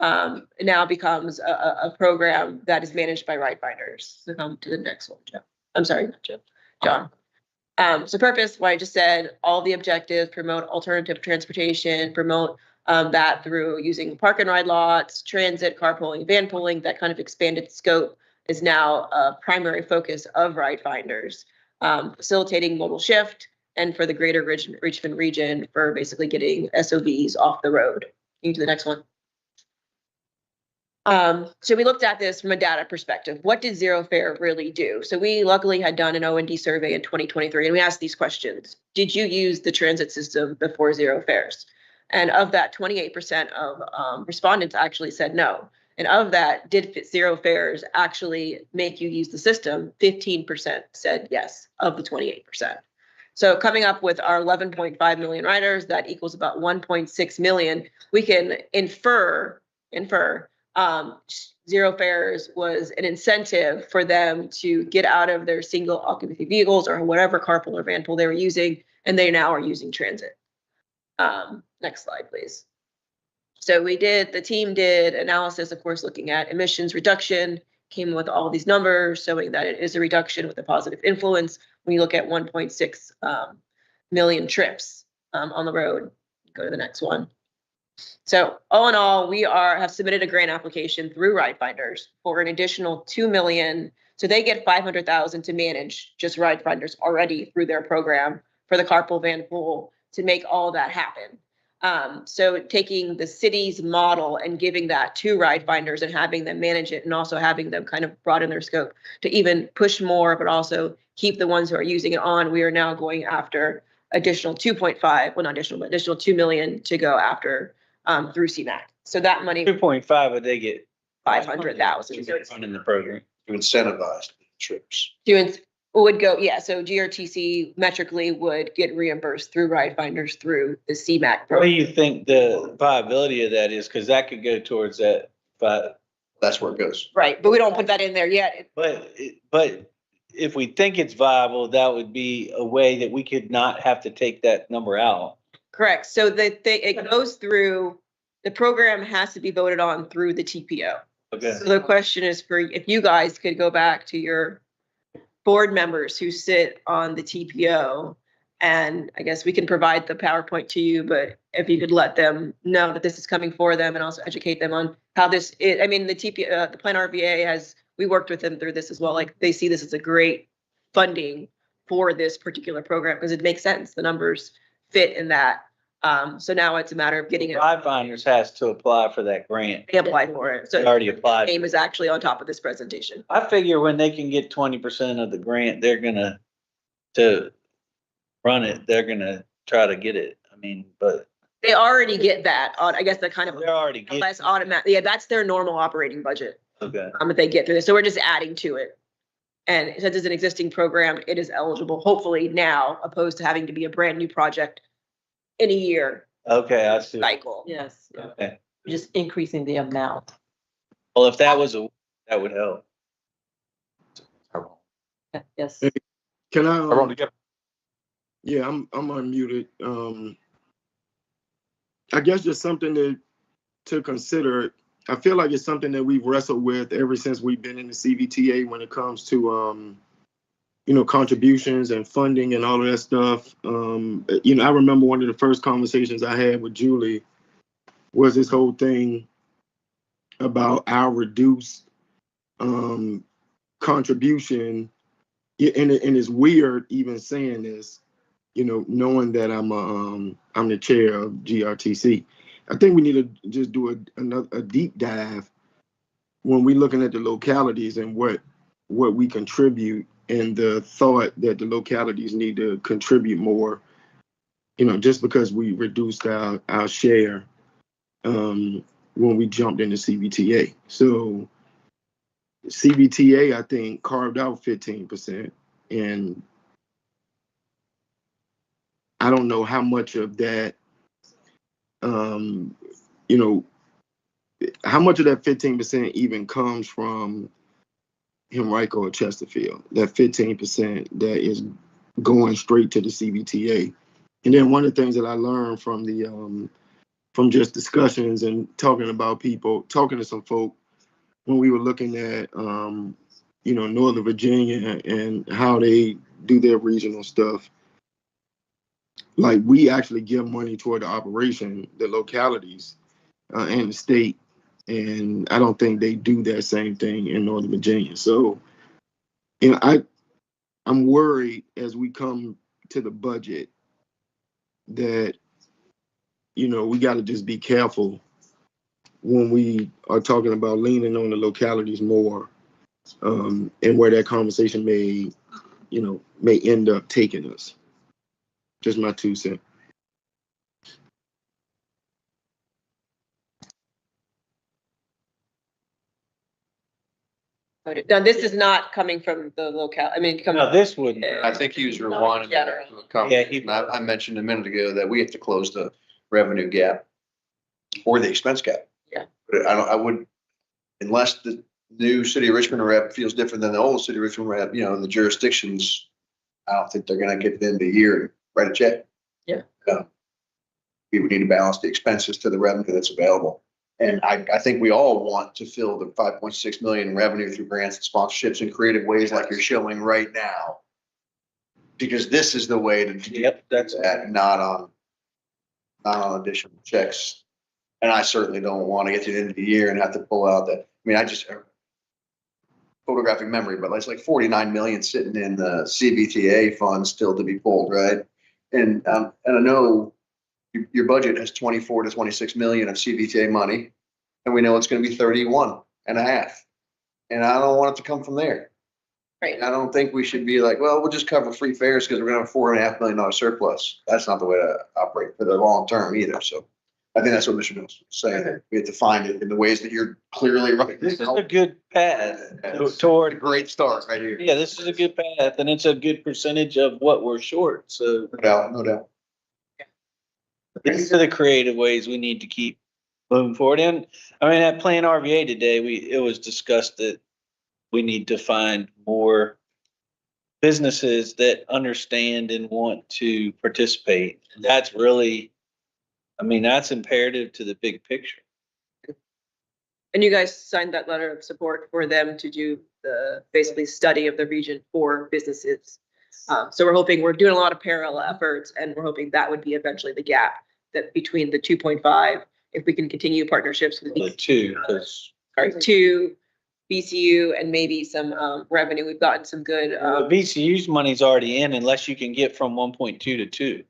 S7: It now becomes a program that is managed by RideFinders. So come to the next one, Joe. I'm sorry, not Joe, John. So purpose, what I just said, all the objectives, promote alternative transportation, promote that through using park and ride lots, transit, carpooling, van pooling, that kind of expanded scope is now a primary focus of RideFinders, facilitating modal shift, and for the greater Richmond region for basically getting SOVs off the road. Into the next one. So we looked at this from a data perspective. What did zero fare really do? So we luckily had done an O&D survey in 2023, and we asked these questions. Did you use the transit system before zero fares? And of that, 28% of respondents actually said no. And of that, did zero fares actually make you use the system? 15% said yes, of the 28%. So coming up with our 11.5 million riders, that equals about 1.6 million. We can infer zero fares was an incentive for them to get out of their single occupancy vehicles or whatever carpool or van pool they were using, and they now are using transit. Next slide, please. So the team did analysis, of course, looking at emissions reduction, came with all these numbers showing that it is a reduction with a positive influence when you look at 1.6 million trips on the road. Go to the next one. So all in all, we have submitted a grant application through RideFinders for an additional 2 million. So they get 500,000 to manage just RideFinders already through their program for the carpool van pool to make all that happen. So taking the city's model and giving that to RideFinders and having them manage it and also having them kind of broaden their scope to even push more, but also keep the ones who are using it on. We are now going after additional 2.5, well, not additional, but additional 2 million to go after through CMAQ. So that money,
S2: 2.5, but they get
S7: 500,000. So it's
S2: running the program.
S1: To incentivize trips.
S7: doing, would go, yeah, so GRTC metrically would get reimbursed through RideFinders through the CMAQ
S2: What do
S7: program.
S2: you think the viability of that is? Because that could go towards that, but
S1: That's where it goes.
S7: Right, but we don't put that in there yet.
S2: but if we think it's viable, that would be a way that we could not have to take that number out.
S7: Correct. So it goes through, the program has to be voted on through the TPO.
S2: Okay.
S7: So the question is for, if you guys could go back to your board members who sit on the TPO, and I guess we can provide the PowerPoint to you, but if you could let them know that this is coming for them and also educate them on how this is, I mean, the TPO, the Plan RVA has, we worked with them through this as well. Like they see this as a great funding for this particular program because it makes sense. The numbers fit in that. So now it's a matter of getting it.
S2: RideFinders has to apply for that grant.
S7: They apply for it.
S2: They
S7: So
S2: already applied.
S7: name is actually on top of this presentation.
S2: I figure when they can get 20% of the grant, they're gonna, to run it, they're gonna try to get it. I mean, but
S7: They already get that on, I guess, the kind of
S2: they're already getting.
S7: less automatic. Yeah, that's their normal operating budget.
S2: Okay.
S7: If they get through this. So we're just adding to it. And since it's an existing program, it is eligible, hopefully now, opposed to having to be a brand new project in a year
S2: Okay, I see.
S7: cycle.
S4: Yes,
S2: Okay.
S4: just increasing the amount.
S2: Well, if that was that would help.
S4: Yes.
S8: Can I?
S3: Around together.
S8: Yeah, I'm unmuted. I guess just something to consider. I feel like it's something that we've wrestled with ever since we've been in the CVTA when it comes to contributions and funding and all of that stuff. I remember one of the first conversations I had with Julie was this whole thing about our reduced contribution. And it's weird even saying this, knowing that I'm the chair of GRTC. I think we need to just do a deep dive when we're looking at the localities and what we contribute and the thought that the localities need to contribute more, just because we reduced our share when we jumped into CVTA. So CVTA, I think, carved out 15%. And I don't know how much of that, how much of that 15% even comes from Henrico or Chesterfield, that 15% that is going straight to the CVTA. And then one of the things that I learned from from just discussions and talking to some folk when we were looking at, Northern Virginia and how they do their regional stuff, like we actually give money toward the operation, the localities and the state. And I don't think they do that same thing in Northern Virginia. So, I'm worried as we come to the budget that, we got to just be careful when we are talking about leaning on the localities more, and where that conversation may end up taking us. Just my 2 cents.
S7: Now, this is not coming from the locale. I mean,
S2: No, this wouldn't.
S1: I think he was rewinding.
S7: Yeah.
S1: I mentioned a minute ago that we have to close the revenue gap or the expense gap.
S7: Yeah.
S1: But I wouldn't, unless the new city of Richmond rep feels different than the old city of Richmond rep, the jurisdictions, I don't think they're gonna get in the year and write a check.
S7: Yeah.
S1: We would need to balance the expenses to the revenue that's available. And I think we all want to fill the 5.6 million in revenue through grants and sponsorships in creative ways like you're showing right now. Because this is the way to do
S2: Yep, that's
S1: that, not on additional checks And I certainly don't want to get to the end of the year and have to pull out that, I mean, I just photographic memory, but it's like 49 million sitting in the CBTA fund still to be pulled, right? And I know your budget has 24 to 26 million of CBTA money, and we know it's going to be 31 and a half. And I don't want it to come from there.
S7: Right.
S1: I don't think we should be like, well, we'll just cover free fares because we're gonna have a $4.5 million surplus. That's not the way to operate for the long term either. So I think that's what Mr. Mills was saying. We have to find it in the ways that you're clearly right.
S2: This is a good path
S1: It's a
S2: toward,
S1: great start right here.
S2: yeah, this is a good path and it's a good percentage of what we're short. So
S1: No doubt, no doubt.
S2: these are the creative ways we need to keep moving forward. And I mean, at Plan RVA today, it was discussed that we need to find more businesses that understand and want to participate. That's really, I mean, that's imperative to the big picture.
S7: And you guys signed that letter of support for them to do the basically study of the region for businesses. So we're hoping, we're doing a lot of parallel efforts and we're hoping that would be eventually the gap that between the 2.5, if we can continue partnerships with
S2: The two, because
S7: two VCU and maybe some revenue. We've gotten some good,
S2: VCU's money's already in unless you can get from 1.2 to 2.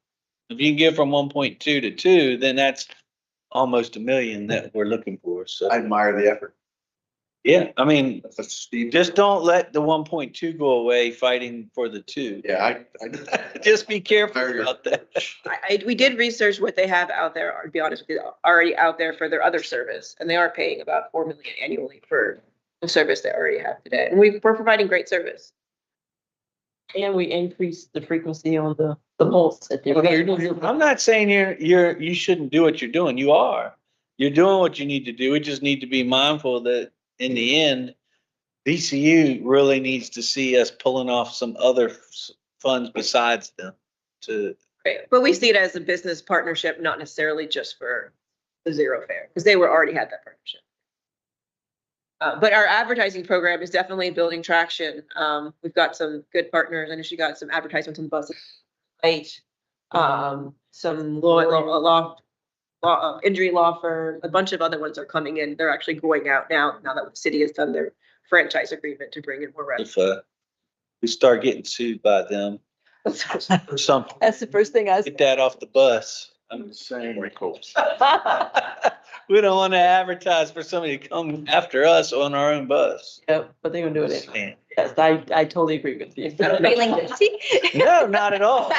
S2: If you can get from 1.2 to 2, then that's almost $1 million that we're looking for. So,
S1: I admire the effort.
S2: yeah, I mean,
S1: That's Steve.
S2: just don't let the 1.2 go away fighting for the 2.
S1: Yeah,
S2: Just be careful about that.
S7: we did research what they have out there, to be honest with you, already out there for their other service. And they are paying about 4 million annually for the service they already have today. And we're providing great service.
S4: And we increased the frequency on the pulse that they're.
S2: I'm not saying you shouldn't do what you're doing. You are. You're doing what you need to do. We just need to be mindful that in the end, VCU really needs to see us pulling off some other funds besides them to.
S7: Right. But we see it as a business partnership, not necessarily just for the zero fare, because they were already had that partnership. But our advertising program is definitely building traction. We've got some good partners. I know she got some advertisements on the bus. Right. Some injury law firm, a bunch of other ones are coming in. They're actually going out now that the city has done their franchise agreement to bring in more revenue.
S2: If we start getting sued by them or something,
S4: That's the first thing I
S2: get that off the bus. I'm just saying.
S3: Very cool.
S2: We don't want to advertise for somebody to come after us on our own bus.
S4: Yep, but they're gonna do it anyway.
S2: Man.
S4: Yes, I totally agree with you.
S6: Feeling guilty?
S2: No, not at all.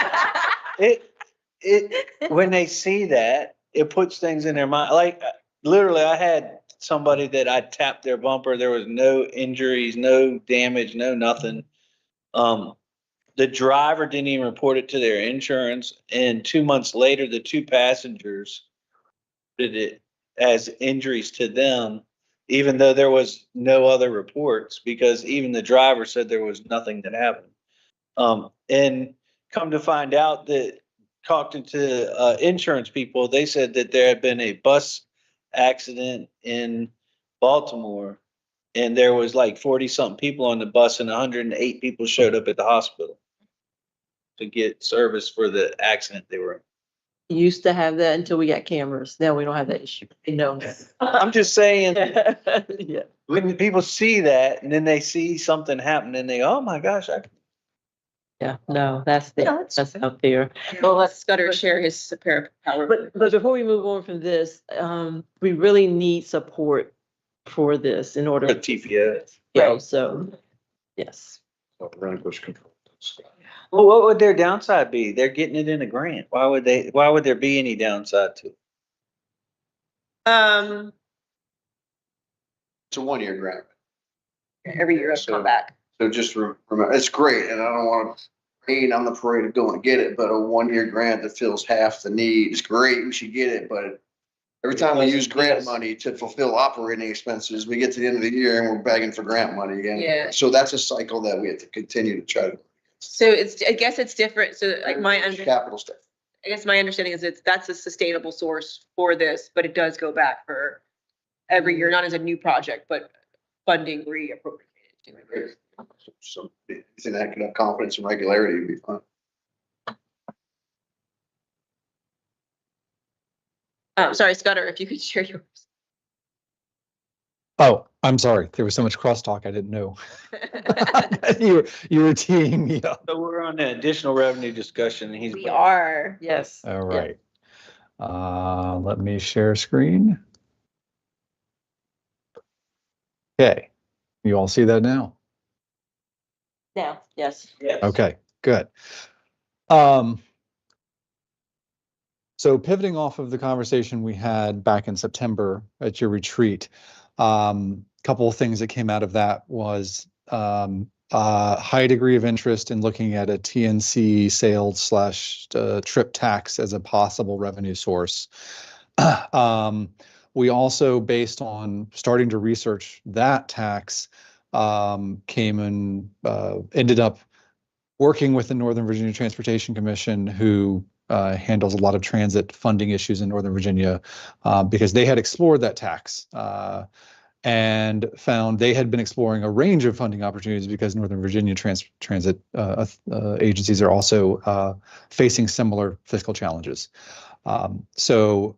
S2: When they see that, it puts things in their mind. Like literally, I had somebody that I tapped their bumper. There was no injuries, no damage, no nothing. The driver didn't even report it to their insurance. And 2 months later, the 2 passengers did it as injuries to them, even though there was no other reports, because even the driver said there was nothing that happened. And come to find out that talking to insurance people, they said that there had been a bus accident in Baltimore and there was like 40 something people on the bus and 108 people showed up at the hospital to get service for the accident they were in.
S4: Used to have that until we got cameras. Now we don't have that issue. No.
S2: I'm just saying,
S4: Yeah.
S2: when people see that and then they see something happen and they, oh my gosh,
S4: Yeah, no, that's
S6: No,
S4: there.
S6: it's
S4: That's out there.
S7: Well, let Scudder share his power.
S4: But before we move on from this, we really need support for this in order.
S2: for TPO.
S4: You know, so, yes.
S5: Relinquish control.
S2: Well, what would their downside be? They're getting it in a grant. Why would there be any downside to it?
S1: It's a 1-year grant.
S7: Every year I've come back.
S1: So just remember, it's great, and I don't want to rain on the parade of going to get it, but a 1-year grant that fills half the need is great. We should get it, but every time we use grant money to fulfill operating expenses, we get to the end of the year and we're begging for grant money again.
S7: Yeah.
S1: So that's a cycle that we have to continue to try to.
S7: So I guess it's different. So like
S1: Capital stuff.
S7: I guess my understanding is that's a sustainable source for this, but it does go back for every year, not as a new project, but funding reappropriated.
S1: So anything that could have confidence and regularity would be fun.
S7: Sorry, Scudder, if you could share yours.
S9: Oh, I'm sorry. There was so much crosstalk. I didn't know. You were teeing me up.
S2: So we're on the additional revenue discussion and he's.
S7: We are.
S4: Yes.
S9: All right. Let me share screen. Okay. You all see that now?
S4: Now, yes.
S2: Yes.
S9: Okay, good. So pivoting off of the conversation we had back in September at your retreat, couple of things that came out of that was a high degree of interest in looking at a TNC sales slash trip tax as a possible revenue source. We also, based on starting to research that tax, came and ended up working with the Northern Virginia Transportation Commission, who handles a lot of transit funding issues in Northern Virginia, because they had explored that tax and found they had been exploring a range of funding opportunities because Northern Virginia transit agencies are also facing similar fiscal challenges. So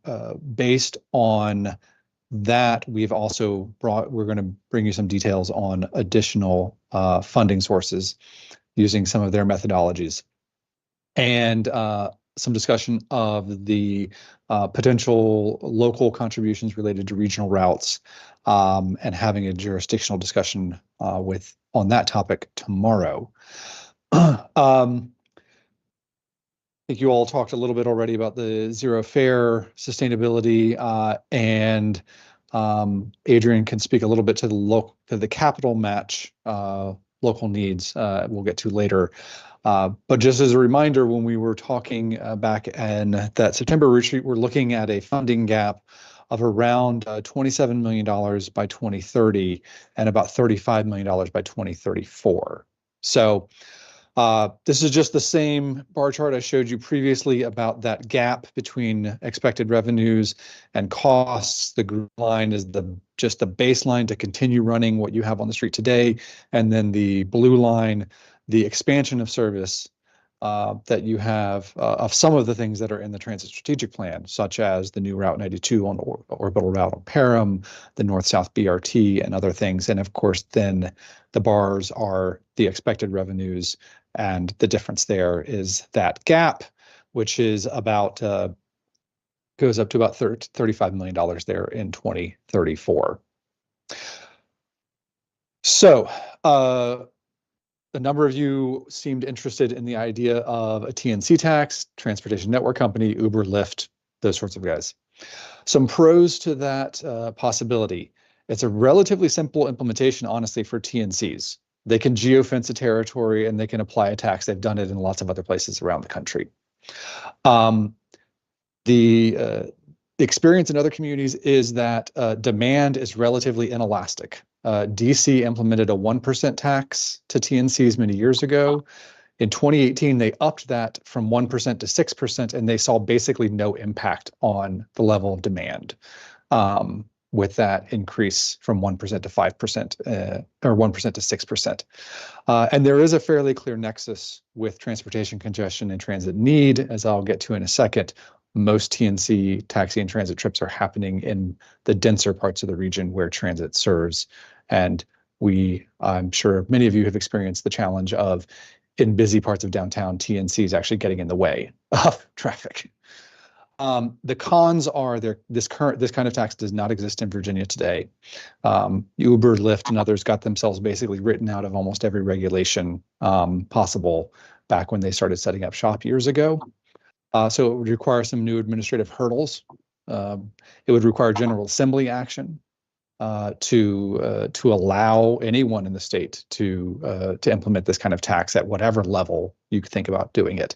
S9: based on that, we've also we're going to bring you some details on additional funding sources using some of their methodologies, and some discussion of the potential local contributions related to regional routes, and having a jurisdictional discussion on that topic tomorrow. I think you all talked a little bit already about the zero fare sustainability, and Adrian can speak a little bit to the capital match local needs we'll get to later. But just as a reminder, when we were talking back in that September retreat, we're looking at a funding gap of around $27 million by 2030 and about $35 million by 2034. So this is just the same bar chart I showed you previously about that gap between expected revenues and costs. The green line is just the baseline to continue running what you have on the street today, and then the blue line, the expansion of service that you have of some of the things that are in the transit strategic plan, such as the new Route 92 on the orbital route on Parham, the North-South BRT, and other things. And of course, then the bars are the expected revenues, and the difference there is that gap, which is about goes up to about $35 million there in 2034. So a number of you seemed interested in the idea of a TNC tax, transportation network company, Uber, Lyft, those sorts of guys. Some pros to that possibility. It's a relatively simple implementation, honestly, for TNCs. They can geofence a territory and they can apply a tax. They've done it in lots of other places around the country. The experience in other communities is that demand is relatively inelastic. DC implemented a 1% tax to TNCs many years ago. In 2018, they upped that from 1% to 6%, and they saw basically no impact on the level of demand with that increase from 1% to 5% or 1% to 6%. And there is a fairly clear nexus with transportation congestion and transit need, as I'll get to in a second. Most TNC taxi and transit trips are happening in the denser parts of the region where transit serves. And I'm sure many of you have experienced the challenge of, in busy parts of downtown, TNCs actually getting in the way of traffic. The cons are this kind of tax does not exist in Virginia today. Uber, Lyft, and others got themselves basically written out of almost every regulation possible back when they started setting up shop years ago. So it would require some new administrative hurdles. It would require General Assembly action to allow anyone in the state to implement this kind of tax at whatever level you could think about doing it.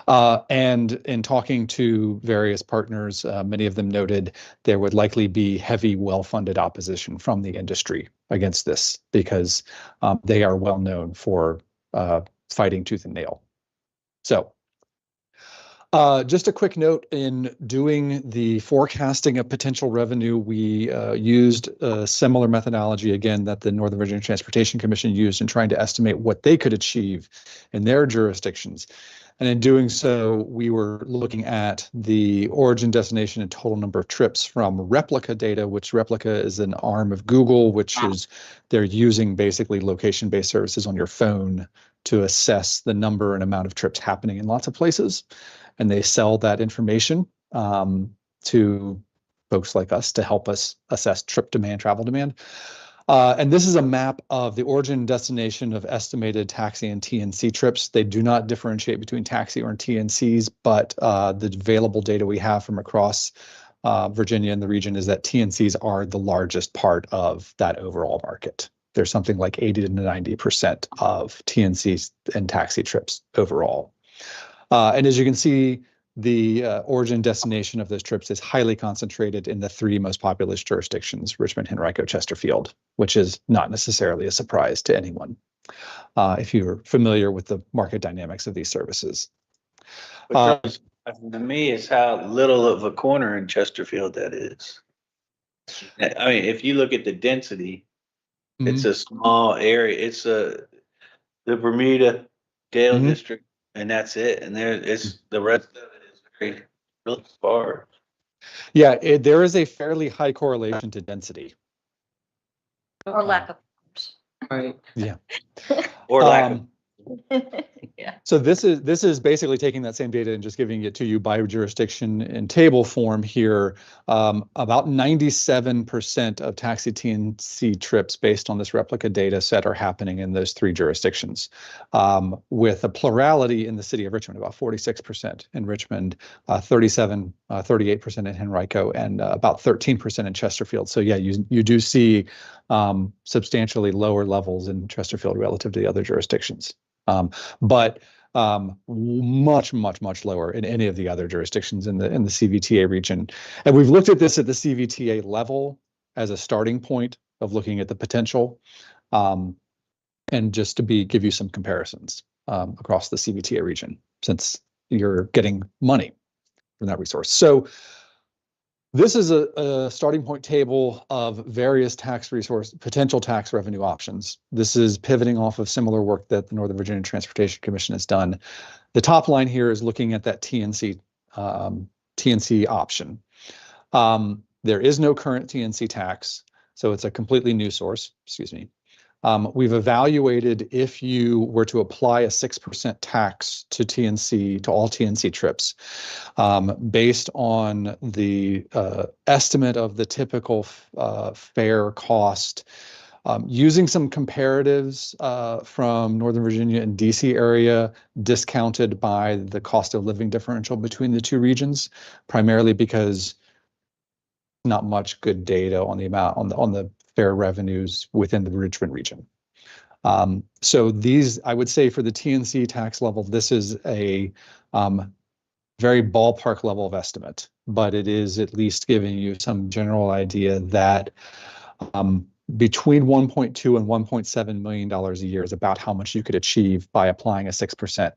S9: And in talking to various partners, many of them noted there would likely be heavy, well-funded opposition from the industry against this because they are well known for fighting tooth and nail. So just a quick note, in doing the forecasting of potential revenue, we used a similar methodology, again, that the Northern Virginia Transportation Commission used in trying to estimate what they could achieve in their jurisdictions. And in doing so, we were looking at the origin, destination, and total number of trips from replica data, which replica is an arm of Google, which is they're using basically location-based services on your phone to assess the number and amount of trips happening in lots of places. And they sell that information to folks like us to help us assess trip demand, travel demand. And this is a map of the origin and destination of estimated taxi and TNC trips. They do not differentiate between taxi or TNCs, but the available data we have from across Virginia and the region is that TNCs are the largest part of that overall market. There's something like 80 to 90% of TNCs and taxi trips overall. And as you can see, the origin destination of those trips is highly concentrated in the three most populous jurisdictions, Richmond, Henrico, Chesterfield, which is not necessarily a surprise to anyone if you're familiar with the market dynamics of these services.
S2: Which to me is how little of a corner in Chesterfield that is. I mean, if you look at the density, it's a small area. It's the Bermuda Dale district, and that's it. And it's the rest of it is really far.
S9: Yeah, there is a fairly high correlation to density.
S6: Or lack of.
S4: Right.
S9: Yeah.
S2: Or lack of.
S6: Yeah.
S9: So this is basically taking that same data and just giving it to you by jurisdiction in table form here. About 97% of taxi TNC trips based on this replica data set are happening in those three jurisdictions, with a plurality in the city of Richmond, about 46% in Richmond, 38% in Henrico, and about 13% in Chesterfield. So yeah, you do see substantially lower levels in Chesterfield relative to the other jurisdictions. But much lower in any of the other jurisdictions in the CVTA region. And we've looked at this at the CVTA level as a starting point of looking at the potential, and just to give you some comparisons across the CVTA region, since you're getting money from that resource. So this is a starting point table of various potential tax revenue options. This is pivoting off of similar work that the Northern Virginia Transportation Commission has done. The top line here is looking at that TNC option. There is no current TNC tax, so it's a completely new source, excuse me. We've evaluated if you were to apply a 6% tax to all TNC trips, based on the estimate of the typical fare cost, using some comparatives from Northern Virginia and DC area, discounted by the cost of living differential between the two regions, primarily because not much good data on the amount on the fare revenues within the Richmond region. So these, I would say for the TNC tax level, this is a very ballpark level of estimate, but it is at least giving you some general idea that between $1.2 and $1.7 million a year is about how much you could achieve by applying a 6%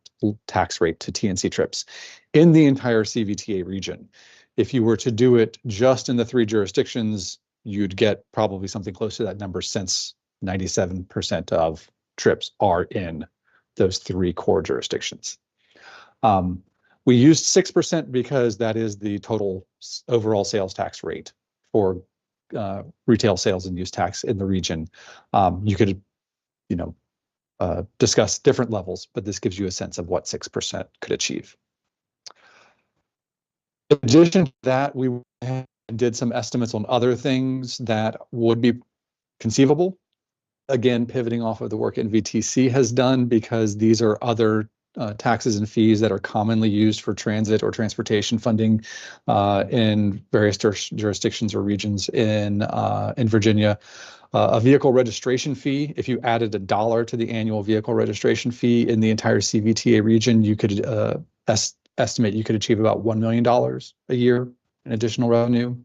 S9: tax rate to TNC trips in the entire CVTA region. If you were to do it just in the three jurisdictions, you'd get probably something close to that number, since 97% of trips are in those three core jurisdictions. We used 6% because that is the total overall sales tax rate for retail sales and use tax in the region. You could, discuss different levels, but this gives you a sense of what 6% could achieve. In addition to that, we did some estimates on other things that would be conceivable. Again, pivoting off of the work NVTC has done, because these are other taxes and fees that are commonly used for transit or transportation funding in various jurisdictions or regions in Virginia. A vehicle registration fee, if you added $1 to the annual vehicle registration fee in the entire CVTA region, you could estimate you could achieve about $1 million a year in additional revenue.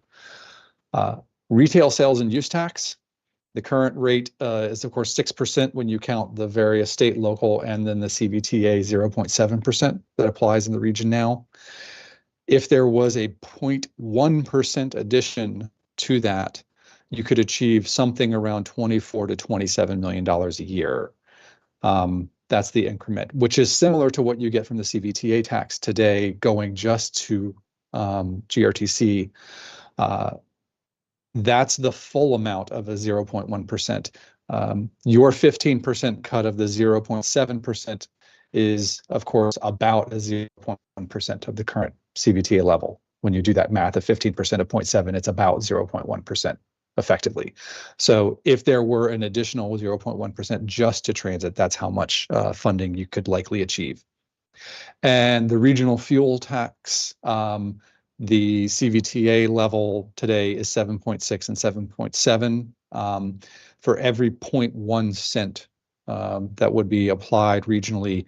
S9: Retail sales and use tax. The current rate is, of course, 6% when you count the various state, local, and then the CVTA 0.7% that applies in the region now. If there was a 0.1% addition to that, you could achieve something around $24 to $27 million a year. That's the increment, which is similar to what you get from the CVTA tax today, going just to GRTC. That's the full amount of a 0.1%. Your 15% cut of the 0.7% is, of course, about a 0.1% of the current CVTA level. When you do that math of 15% of 0.7, it's about 0.1% effectively. So if there were an additional 0.1% just to transit, that's how much funding you could likely achieve. And the regional fuel tax, the CVTA level today is 7.6 and 7.7. For every 0.1 cent that would be applied regionally,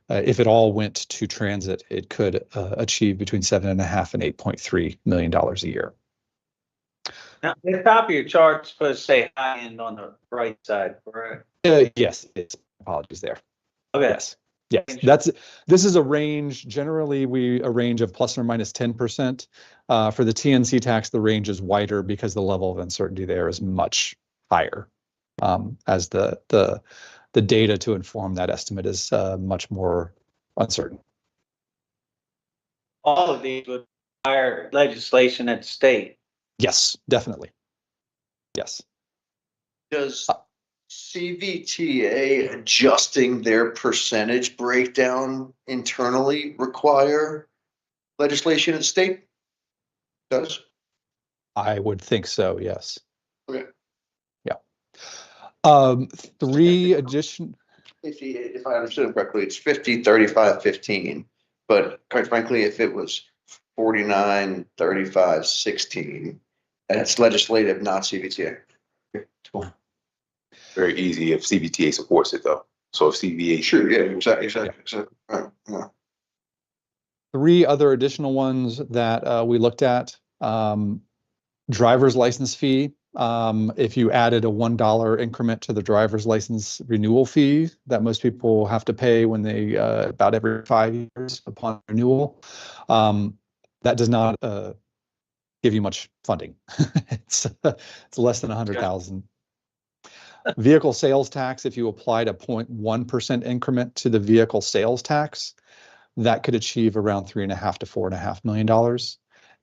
S9: if it all went to transit, it could achieve between $7.5 and $8.3 million a year.
S2: Now, the top of your chart's supposed to say high end on the right side, correct?
S9: Yes, it's apologies there.
S2: Okay.
S9: Yes. Yes, this is a range. Generally, a range of plus or minus 10%. For the TNC tax, the range is wider because the level of uncertainty there is much higher, as the data to inform that estimate is much more uncertain.
S2: All of these would require legislation at the state.
S9: Yes, definitely. Yes.
S1: Does CVTA adjusting their percentage breakdown internally require legislation at the state? Does?
S9: I would think so, yes.
S1: Okay.
S9: Yeah. Three addition.
S1: If I understood correctly, it's 50, 35, 15. But quite frankly, if it was 49, 35, 16, that's legislative, not CVTA. Cool.
S3: Very easy if CVTA supports it though. So if CVA.
S1: Sure, yeah, exactly. Right, yeah.
S9: Three other additional ones that we looked at. Driver's license fee. If you added a $1 increment to the driver's license renewal fee that most people have to pay when they about every 5 years upon renewal, that does not give you much funding. It's less than 100,000. Vehicle sales tax, if you applied a 0.1% increment to the vehicle sales tax, that could achieve around $3.5 to $4.5 million.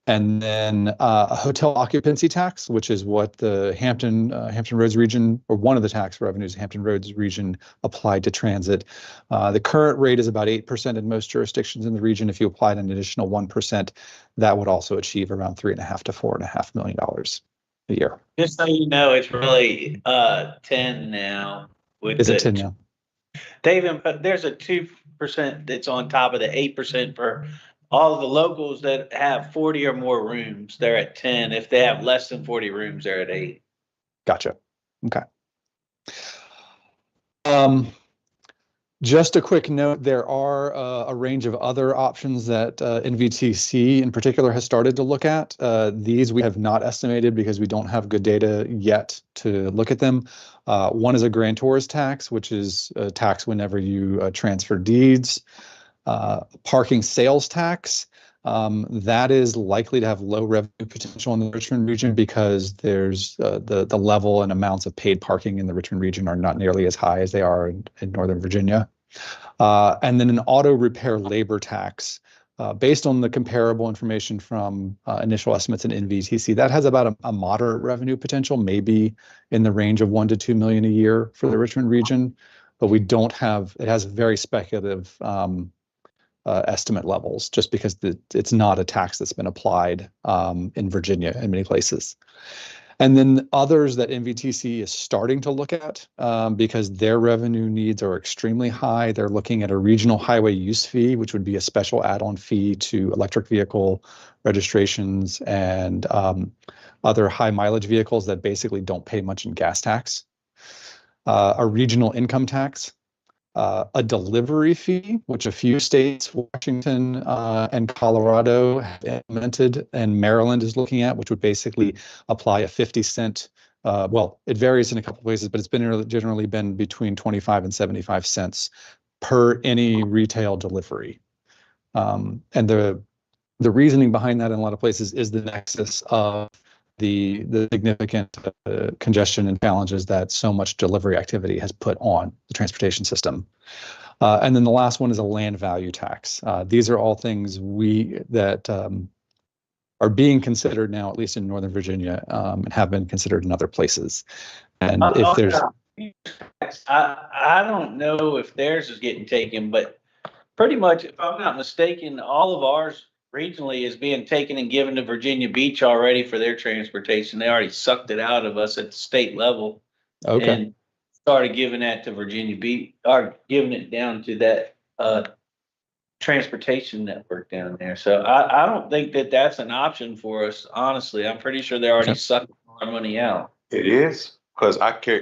S9: And then a hotel occupancy tax, which is what the Hampton Roads region, or one of the tax revenues Hampton Roads region applied to transit. The current rate is about 8% in most jurisdictions in the region. If you applied an additional 1%, that would also achieve around $3.5 to $4.5 million a year.
S2: Just so you know, it's really 10 now.
S9: Is it 10 now?
S2: David, but there's a 2% that's on top of the 8% for all of the locals that have 40 or more rooms. They're at 10. If they have less than 40 rooms, they're at 8.
S9: Gotcha. Okay. Just a quick note, there are a range of other options that NVTC in particular has started to look at. These we have not estimated because we don't have good data yet to look at them. One is a grantor's tax, which is a tax whenever you transfer deeds. Parking sales tax, that is likely to have low revenue potential in the Richmond region because there's the level and amounts of paid parking in the Richmond region are not nearly as high as they are in Northern Virginia. And then an auto repair labor tax, based on the comparable information from initial estimates in NVTC, that has about a moderate revenue potential, maybe in the range of $1 to $2 million a year for the Richmond region, but we don't have, it has very speculative estimate levels just because it's not a tax that's been applied in Virginia in many places. And then others that NVTC is starting to look at because their revenue needs are extremely high. They're looking at a regional highway use fee, which would be a special add-on fee to electric vehicle registrations and other high mileage vehicles that basically don't pay much in gas tax. A regional income tax. A delivery fee, which a few states, Washington and Colorado, have implemented, and Maryland is looking at, which would basically apply a 50-cent. Well, it varies in a couple of places, but it's been generally been between 25 and 75 cents per any retail delivery. And the reasoning behind that in a lot of places is the nexus of the significant congestion and challenges that so much delivery activity has put on the transportation system. And then the last one is a land value tax. These are all things that are being considered now, at least in Northern Virginia, and have been considered in other places. And if there's,
S2: I don't know if theirs is getting taken, but pretty much, if I'm not mistaken, all of ours regionally is being taken and given to Virginia Beach already for their transportation. They already sucked it out of us at the state level.
S9: okay,
S2: And started giving that to Virginia Beach, or giving it down to that, transportation network down there. So I don't think that that's an option for us, honestly. I'm pretty sure they're already
S9: Okay.
S2: sucking our money out.
S3: It is, because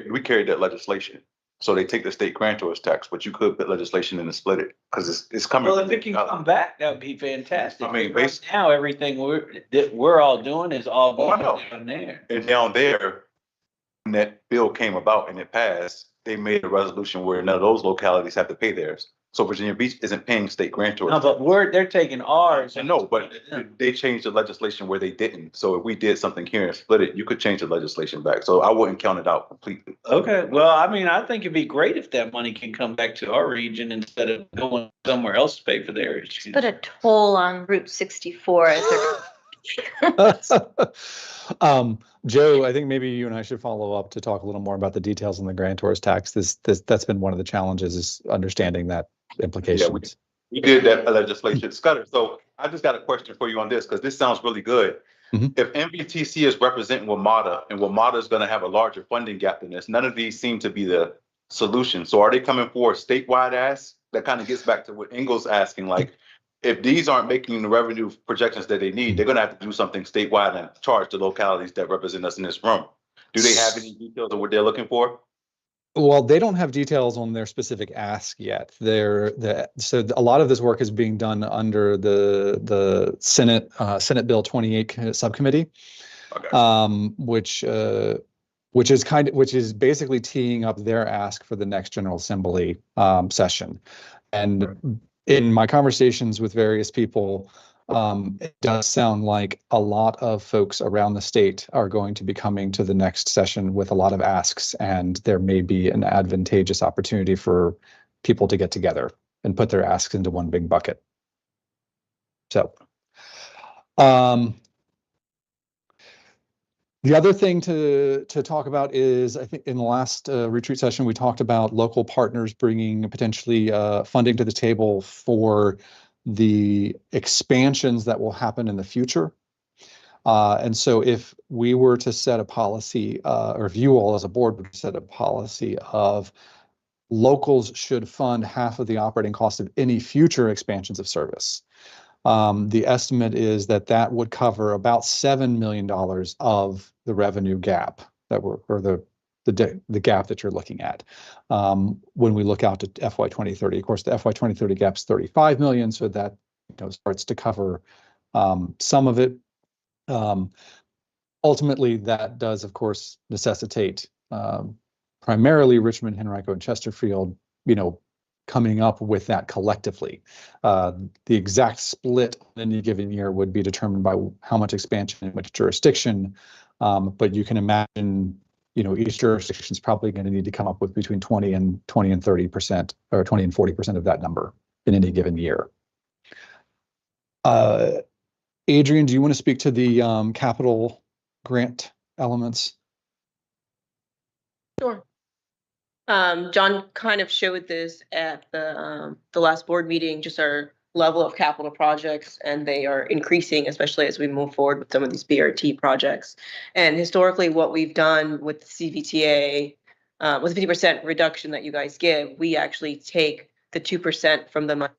S3: we carried that legislation. So they take the state grantor's tax, but you could put legislation in and split it, because it's coming.
S2: Well, if it can come back, that would be fantastic.
S3: I mean,
S2: Right now, everything we're all doing is all
S3: Oh, I
S2: going
S3: know.
S2: down there.
S3: And down there, when that bill came about and it passed, they made a resolution where none of those localities have to pay theirs. So Virginia Beach isn't paying state grantors.
S2: No, but they're taking ours.
S3: I know, but they changed the legislation where they didn't. So if we did something here and split it, you could change the legislation back. So I wouldn't count it out completely.
S2: Okay, well, I mean, I think it'd be great if that money can come back to our region instead of going somewhere else to pay for their issues.
S6: Put a toll on Route 64 as they're
S9: Joe, I think maybe you and I should follow up to talk a little more about the details on the grantor's tax. That's been one of the challenges, is understanding that implications.
S3: We did that legislation, Scudder. So I just got a question for you on this, because this sounds really good.
S9: Mhm.
S3: If MVTC is representing WMATA, and WMATA is going to have a larger funding gap than this, none of these seem to be the solution. So are they coming for a statewide ask? That kind of gets back to what Engel's asking, like, if these aren't making the revenue projections that they need, they're going to have to do something statewide and charge the localities that represent us in this room. Do they have any details of what they're looking for?
S9: Well, they don't have details on their specific ask yet. So a lot of this work is being done under the Senate Bill 28 subcommittee,
S3: Okay.
S9: which is basically teeing up their ask for the next General Assembly session. And in my conversations with various people, it does sound like a lot of folks around the state are going to be coming to the next session with a lot of asks, and there may be an advantageous opportunity for people to get together and put their asks into one big bucket. So, the other thing to talk about is, I think in the last retreat session, we talked about local partners bringing potentially funding to the table for the expansions that will happen in the future. And so if we were to set a policy, or if you all as a board would set a policy of locals should fund half of the operating cost of any future expansions of service, the estimate is that would cover about $7 million of the revenue gap or the gap that you're looking at. When we look out to FY 2030, of course, the FY 2030 gap's 35 million, so that starts to cover some of it. Ultimately, that does, of course, necessitate primarily Richmond, Henrico, and Chesterfield, coming up with that collectively. The exact split in any given year would be determined by how much expansion in which jurisdiction, but you can imagine, each jurisdiction is probably going to need to come up with between 20 and 30%, or 20 and 40% of that number in any given year. Adrian, do you want to speak to the capital grant elements?
S7: Sure. John kind of showed this at the last board meeting, just our level of capital projects, and they are increasing, especially as we move forward with some of these BRT projects. And historically, what we've done with the CVTA, with the 50% reduction that you guys give, we actually take the 2% from the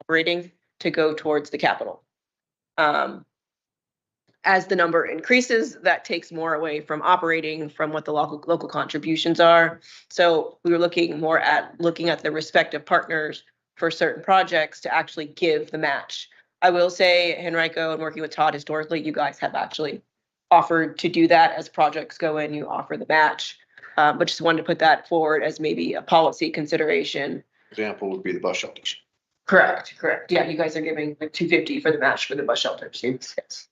S7: operating to go towards the capital. As the number increases, that takes more away from operating, from what the local contributions are. So we were looking at the respective partners for certain projects to actually give the match. I will say, Henrico, and working with Todd historically, you guys have actually offered to do that as projects go in, you offer the match. But just wanted to put that forward as maybe a policy consideration.
S1: Example would be the bus shelters.
S7: Correct. Yeah, you guys are giving like $250 for the match for the bus shelters. Yes.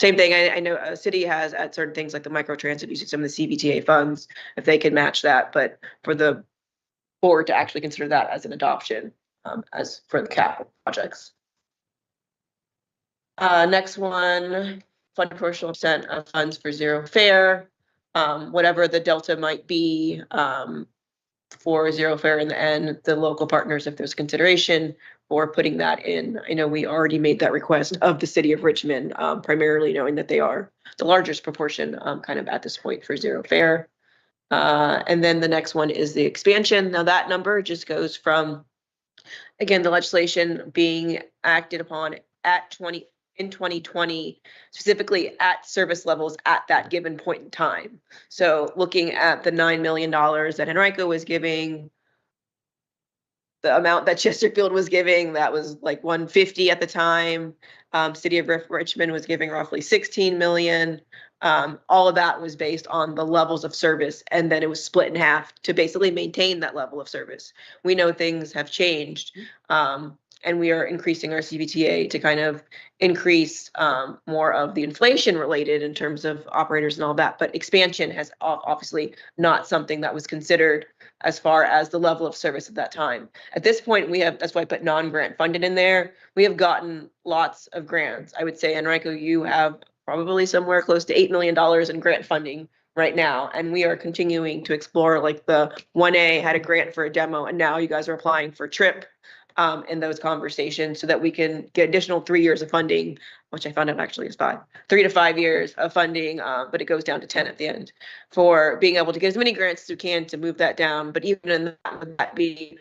S7: Same thing. I know a city has at certain things like the microtransit using some of the CVTA funds, if they can match that. But for the board to actually consider that as an adoption, as for the capital projects. Next one, fund proportional percent of funds for zero fare, whatever the delta might be, for zero fare in the end, the local partners, if there's consideration for putting that in. I know we already made that request of the city of Richmond, primarily knowing that they are the largest proportion, kind of at this point for zero fare. And then the next one is the expansion. Now that number just goes from, again, the legislation being acted upon in 2020, specifically at service levels at that given point in time. So looking at the $9 million that Henrico was giving, the amount that Chesterfield was giving, that was like 150 at the time. City of Richmond was giving roughly 16 million. All of that was based on the levels of service, and then it was split in half to basically maintain that level of service. We know things have changed, and we are increasing our CVTA to kind of increase more of the inflation related in terms of operators and all that. But expansion has obviously not something that was considered as far as the level of service at that time. At this point, we have, that's why I put non-grant funded in there. We have gotten lots of grants. I would say, Enrico, you have probably somewhere close to $8 million in grant funding right now. And we are continuing to explore, like the 1A had a grant for a demo, and now you guys are applying for TRIP in those conversations so that we can get additional 3 years of funding, which I found out actually is 3 to 5 years of funding, but it goes down to 10 at the end, for being able to get as many grants as we can to move that down. But even in that, would that be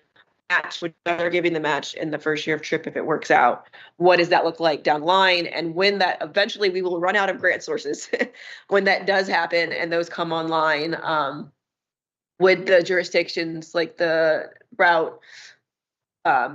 S7: match, which they're giving the match in the first year of TRIP if it works out? What does that look like down the line? And when that eventually we will run out of grant sources, when that does happen and those come online, would the jurisdictions like the route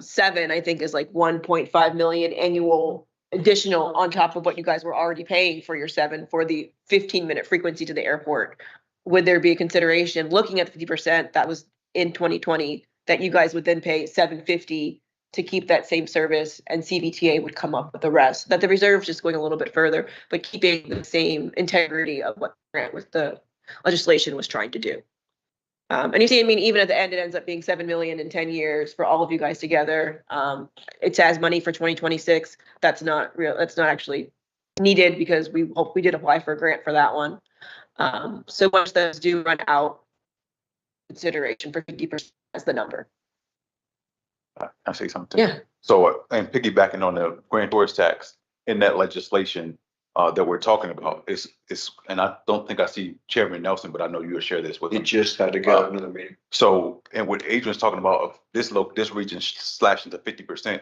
S7: 7, I think, is like 1.5 million annual additional on top of what you guys were already paying for your 7 for the 15-minute frequency to the airport. Would there be a consideration looking at 50% that was in 2020 that you guys would then pay $750 to keep that same service, and CVTA would come up with the rest? That the reserve's just going a little bit further, but keeping the same integrity of what grant with the legislation was trying to do. And you see, I mean, even at the end, it ends up being 7 million in 10 years for all of you guys together. It says money for 2026. That's not real. That's not actually needed because we did apply for a grant for that one. So once those do run out, consideration for 50% as the number.
S3: I say something.
S7: Yeah.
S3: So, and piggybacking on the grand tourist tax in that legislation that we're talking about is, and I don't think I see Chairman Nelson, but I know you'll share this with
S1: He
S3: him.
S1: just had to go to another meeting.
S3: So, and what Adrian's talking about of this region slashing to 50%,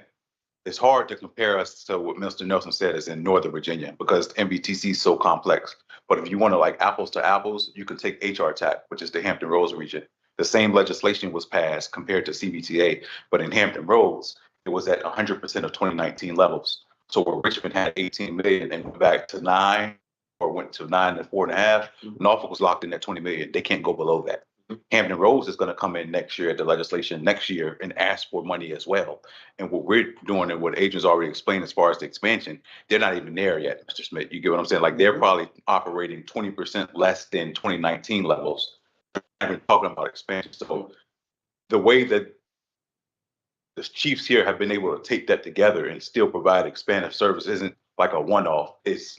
S3: it's hard to compare us to what Mr. Nelson said is in Northern Virginia because MVTC is so complex. But if you want to like apples to apples, you can take HR TAC, which is the Hampton Roads region. The same legislation was passed compared to CVTA, but in Hampton Roads, it was at 100% of 2019 levels. So where Richmond had 18 million and went back to 9 or went to 9 and 4.5, Norfolk was locked in at 20 million. They can't go below that. Hampton Roads is going to come in next year at the legislation next year and ask for money as well. And what we're doing and what Adrian's already explained as far as the expansion, they're not even there yet, Mr. Smith. You get what I'm saying? Like they're probably operating 20% less than 2019 levels. I've been talking about expansion. So the way that the chiefs here have been able to take that together and still provide expanded service isn't like a one-off. It's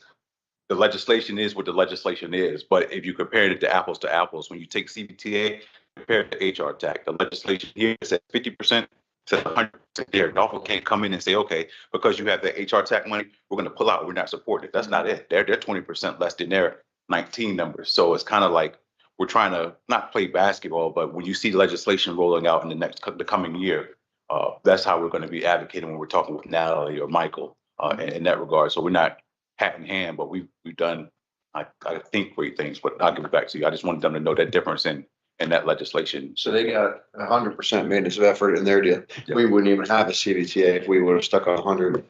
S3: the legislation is what the legislation is. But if you compare it to apples, when you take CVTA, compare it to HR TAC, the legislation here is at 50%, to 100% there. Norfolk can't come in and say, okay, because you have the HR TAC money, we're going to pull out. We're not supporting it. That's not it. They're 20% less than their 19 numbers. So it's kind of like we're trying to not play basketball, but when you see legislation rolling out in the coming year, that's how we're going to be advocating when we're talking with Natalie or Michael in that regard. So we're not hat in hand, but we've done, I think, great things. But I'll give it back to you. I just wanted them to know that difference in that legislation.
S1: So they got 100% maintenance of effort in their deal.
S3: Yeah.
S1: We wouldn't even have a CVTA if we would have stuck on 100.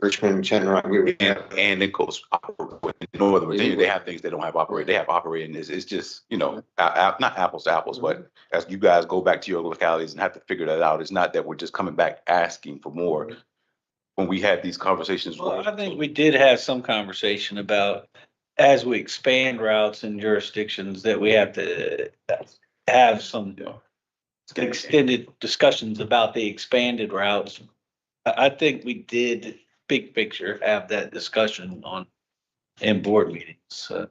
S1: Richmond, 10, right? We would.
S3: And it goes in Northern Virginia. They have things they don't have operating. They have operating. It's just, not apples to apples, but as you guys go back to your localities and have to figure that out, it's not that we're just coming back asking for more. When we had these conversations.
S2: Well, I think we did have some conversation about as we expand routes and jurisdictions that we have to have some extended discussions about the expanded routes. I think we did, big picture, have that discussion in board meetings, so.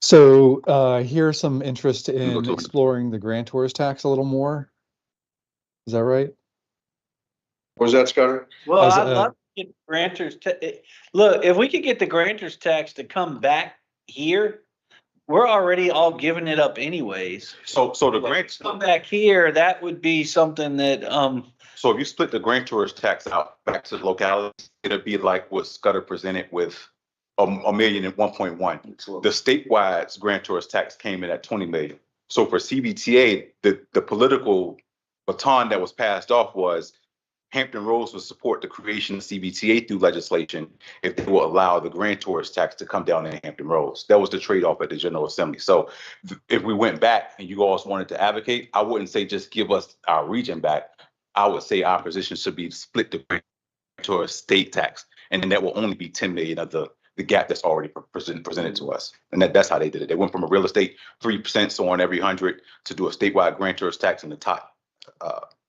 S9: So here's some interest
S3: go
S9: in
S3: to it.
S9: exploring the grantor's tax a little more. Is that right?
S1: Was that Scudder?
S2: Well,
S9: As,
S2: I'd love to get grantors look, if we could get the grantors tax to come back here, we're already all giving it up anyways.
S3: So the grants,
S2: Come back here, that would be something that,
S3: so if you split the grantor's tax out back to the locality, it'd be like what Scudder presented with a million and 1.1. The statewide grantor's tax came in at 20 million. So for CBTA, the political baton that was passed off was Hampton Roads would support the creation of CBTA through legislation if they will allow the grantor's tax to come down in Hampton Roads. That was the trade-off at the General Assembly. So if we went back and you all wanted to advocate, I wouldn't say just give us our region back. I would say our position should be to split the grantor's state tax. And then that will only be 10 million of the gap that's already presented to us. And that's how they did it. They went from a real estate 3%, so on every 100, to do a statewide grantor's tax in the top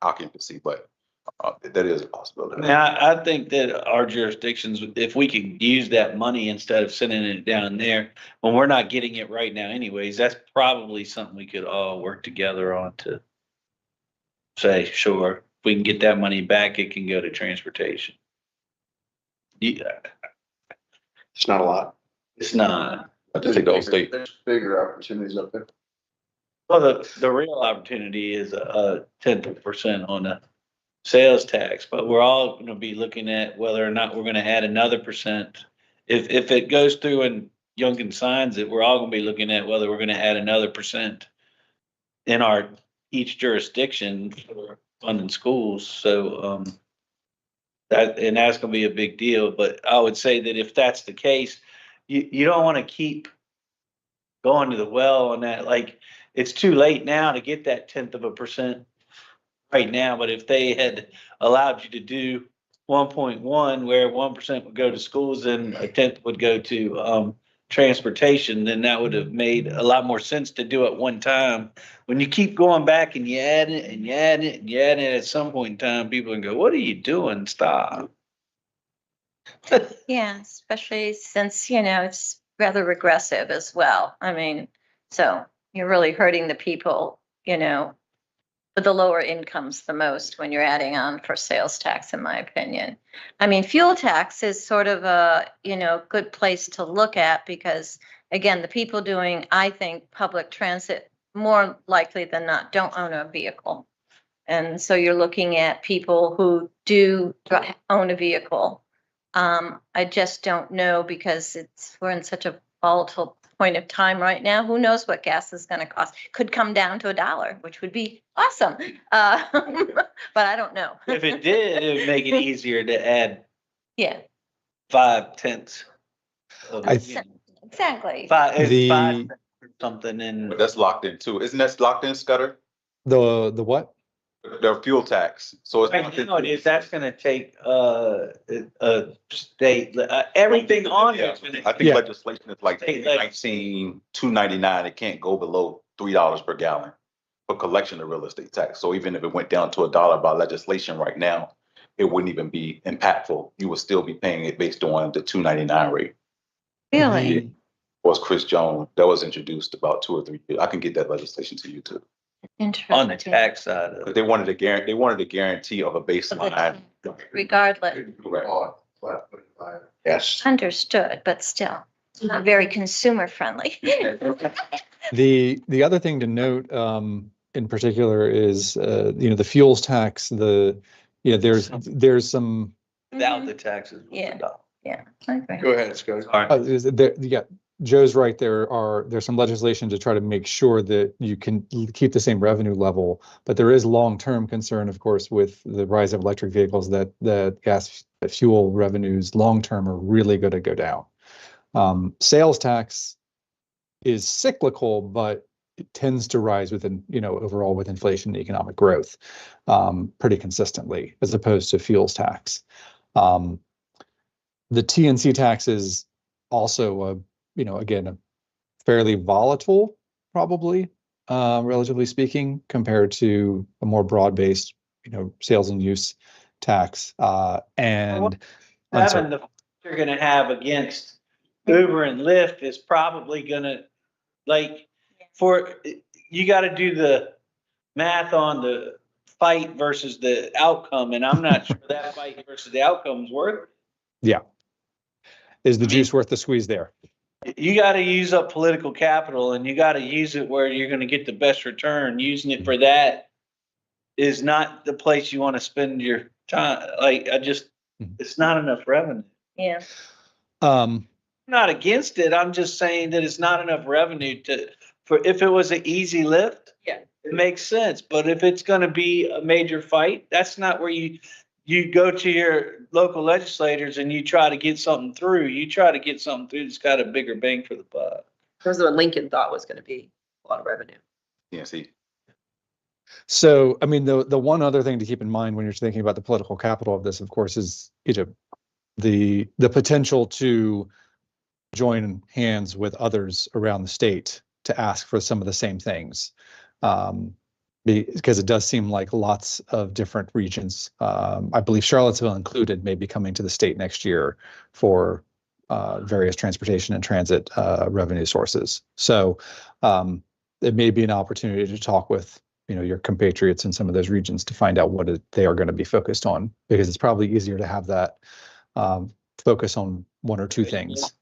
S3: occupancy. But that is a possibility.
S2: now, I think that our jurisdictions, if we could use that money instead of sending it down there, when we're not getting it right now anyways, that's probably something we could all work together on to say, sure, if we can get that money back, it can go to transportation. Yeah,
S1: It's not a lot.
S2: it's not.
S3: I just think the whole state.
S1: There's bigger opportunities up there.
S2: Well, the real opportunity is a 10% on the sales tax, but we're all gonna be looking at whether or not we're gonna add another percent. If it goes through and Youngkin signs it, we're all gonna be looking at whether we're gonna add another percent in our each jurisdiction for funding schools. So, that's gonna be a big deal, but I would say that if that's the case, you don't wanna keep going to the well on that. Like, it's too late now to get that 1/10% right now, but if they had allowed you to do 1.1, where 1% would go to schools and 1/10 would go to transportation, then that would have made a lot more sense to do it one time. When you keep going back and you add it and you add it and you add it, at some point in time, people can go, what are you doing? Stop.
S6: Yeah, especially since, it's rather regressive as well. I mean, so you're really hurting the people, with the lower incomes the most when you're adding on for sales tax, in my opinion. I mean, fuel tax is sort of a, good place to look at because, again, the people doing, I think, public transit, more likely than not, don't own a vehicle. And so you're looking at people who do own a vehicle. I just don't know because we're in such a volatile point of time right now. Who knows what gas is going to cost? Could come down to $1, which would be awesome. But I don't know.
S2: If it did, it would make it easier to add
S6: Yeah,
S2: 5/10.
S6: exactly.
S2: Five something in.
S3: But that's locked in too. Isn't that locked in, Scudder?
S9: The what?
S3: Their fuel tax. So it's
S2: Right
S3: locked in.
S2: now it is, that's gonna take, state, everything on
S3: Yeah,
S2: there.
S3: I think
S9: Yeah.
S3: legislation is like
S2: Hey, like-
S3: 299. It can't go below $3 per gallon for collection of real estate tax. So even if it went down to $1 by legislation right now, it wouldn't even be impactful. You would still be paying it based on the 299 rate.
S6: Really?
S3: Was Chris Jones that was introduced about 2 or 3 years. I can get that legislation to you too.
S6: Interesting.
S2: On the tax side of
S3: But
S2: it.
S3: they wanted a guarantee of a baseline.
S6: Regardless,
S1: Yes.
S6: understood, but still not very consumer friendly.
S9: The other thing to note in particular is the fuels tax. There's some
S2: Without the taxes.
S6: Yeah. Yeah, I agree.
S1: Go ahead, Scott.
S9: Joe's right. There's some legislation to try to make sure that you can keep the same revenue level, but there is long-term concern, of course, with the rise of electric vehicles that gas fuel revenues long-term are really going to go down. Sales tax is cyclical, but it tends to rise overall with inflation and economic growth pretty consistently, as opposed to fuels tax. The TNC tax is also again, a fairly volatile, probably. relatively speaking, compared to a more broad-based, sales and use tax. And
S2: Having the, you're gonna have against Uber and Lyft is probably gonna, like, you gotta do the math on the fight versus the outcome, and I'm not sure that fight versus the outcome is worth
S9: yeah, is the juice worth the squeeze there?
S2: it. You gotta use up political capital, and you gotta use it where you're gonna get the best return. Using it for that is not the place you wanna spend your time. Like, it's not enough revenue.
S6: Yeah.
S9: Um,
S2: I'm not against it. I'm just saying that it's not enough revenue for if it was an easy lift.
S7: Yeah.
S2: It makes sense, but if it's gonna be a major fight, that's not where you go to your local legislators and you try to get something through. You try to get something through that's got a bigger bang for the buck.
S7: Because what Lincoln thought was gonna be a lot of revenue.
S3: Yeah, see,
S9: So, I mean, the one other thing to keep in mind when you're thinking about the political capital of this, of course, is, the potential to join hands with others around the state to ask for some of the same things. Because it does seem like lots of different regions, I believe Charlottesville included, may be coming to the state next year for various transportation and transit revenue sources. So it may be an opportunity to talk with your compatriots in some of those regions to find out what they are going to be focused on, because it's probably easier to have that focus on one or two things.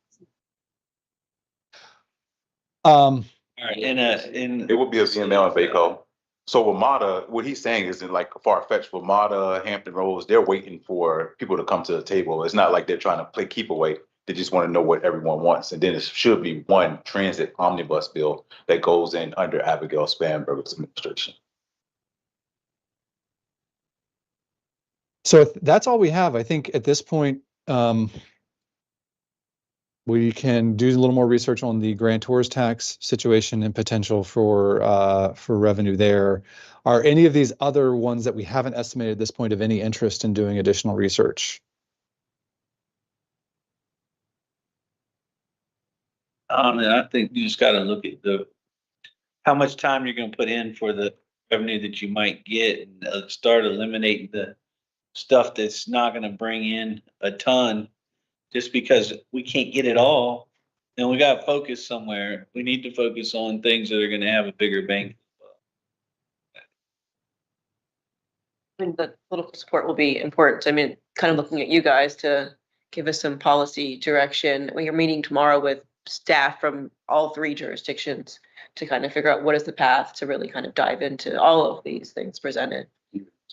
S2: All right,
S3: it would be a VML and Baco. So WMATA, what he's saying isn't like far-fetched. WMATA, Hampton Roads, they're waiting for people to come to the table. It's not like they're trying to play keep away. They just want to know what everyone wants. And then it should be one transit omnibus bill that goes in under Abigail Spanberg's administration.
S9: So that's all we have. I think at this point, we can do a little more research on the grantors tax situation and potential for revenue there. Are any of these other ones that we haven't estimated at this point of any interest in doing additional research?
S2: I think you just gotta look at how much time you're gonna put in for the revenue that you might get, and start eliminating the stuff that's not gonna bring in a ton. Just because we can't get it all, and we gotta focus somewhere. We need to focus on things that are gonna have a bigger bang.
S7: I mean, the political support will be important. I mean, kind of looking at you guys to give us some policy direction. When you're meeting tomorrow with staff from all three jurisdictions to kind of figure out what is the path to really kind of dive into all of these things presented.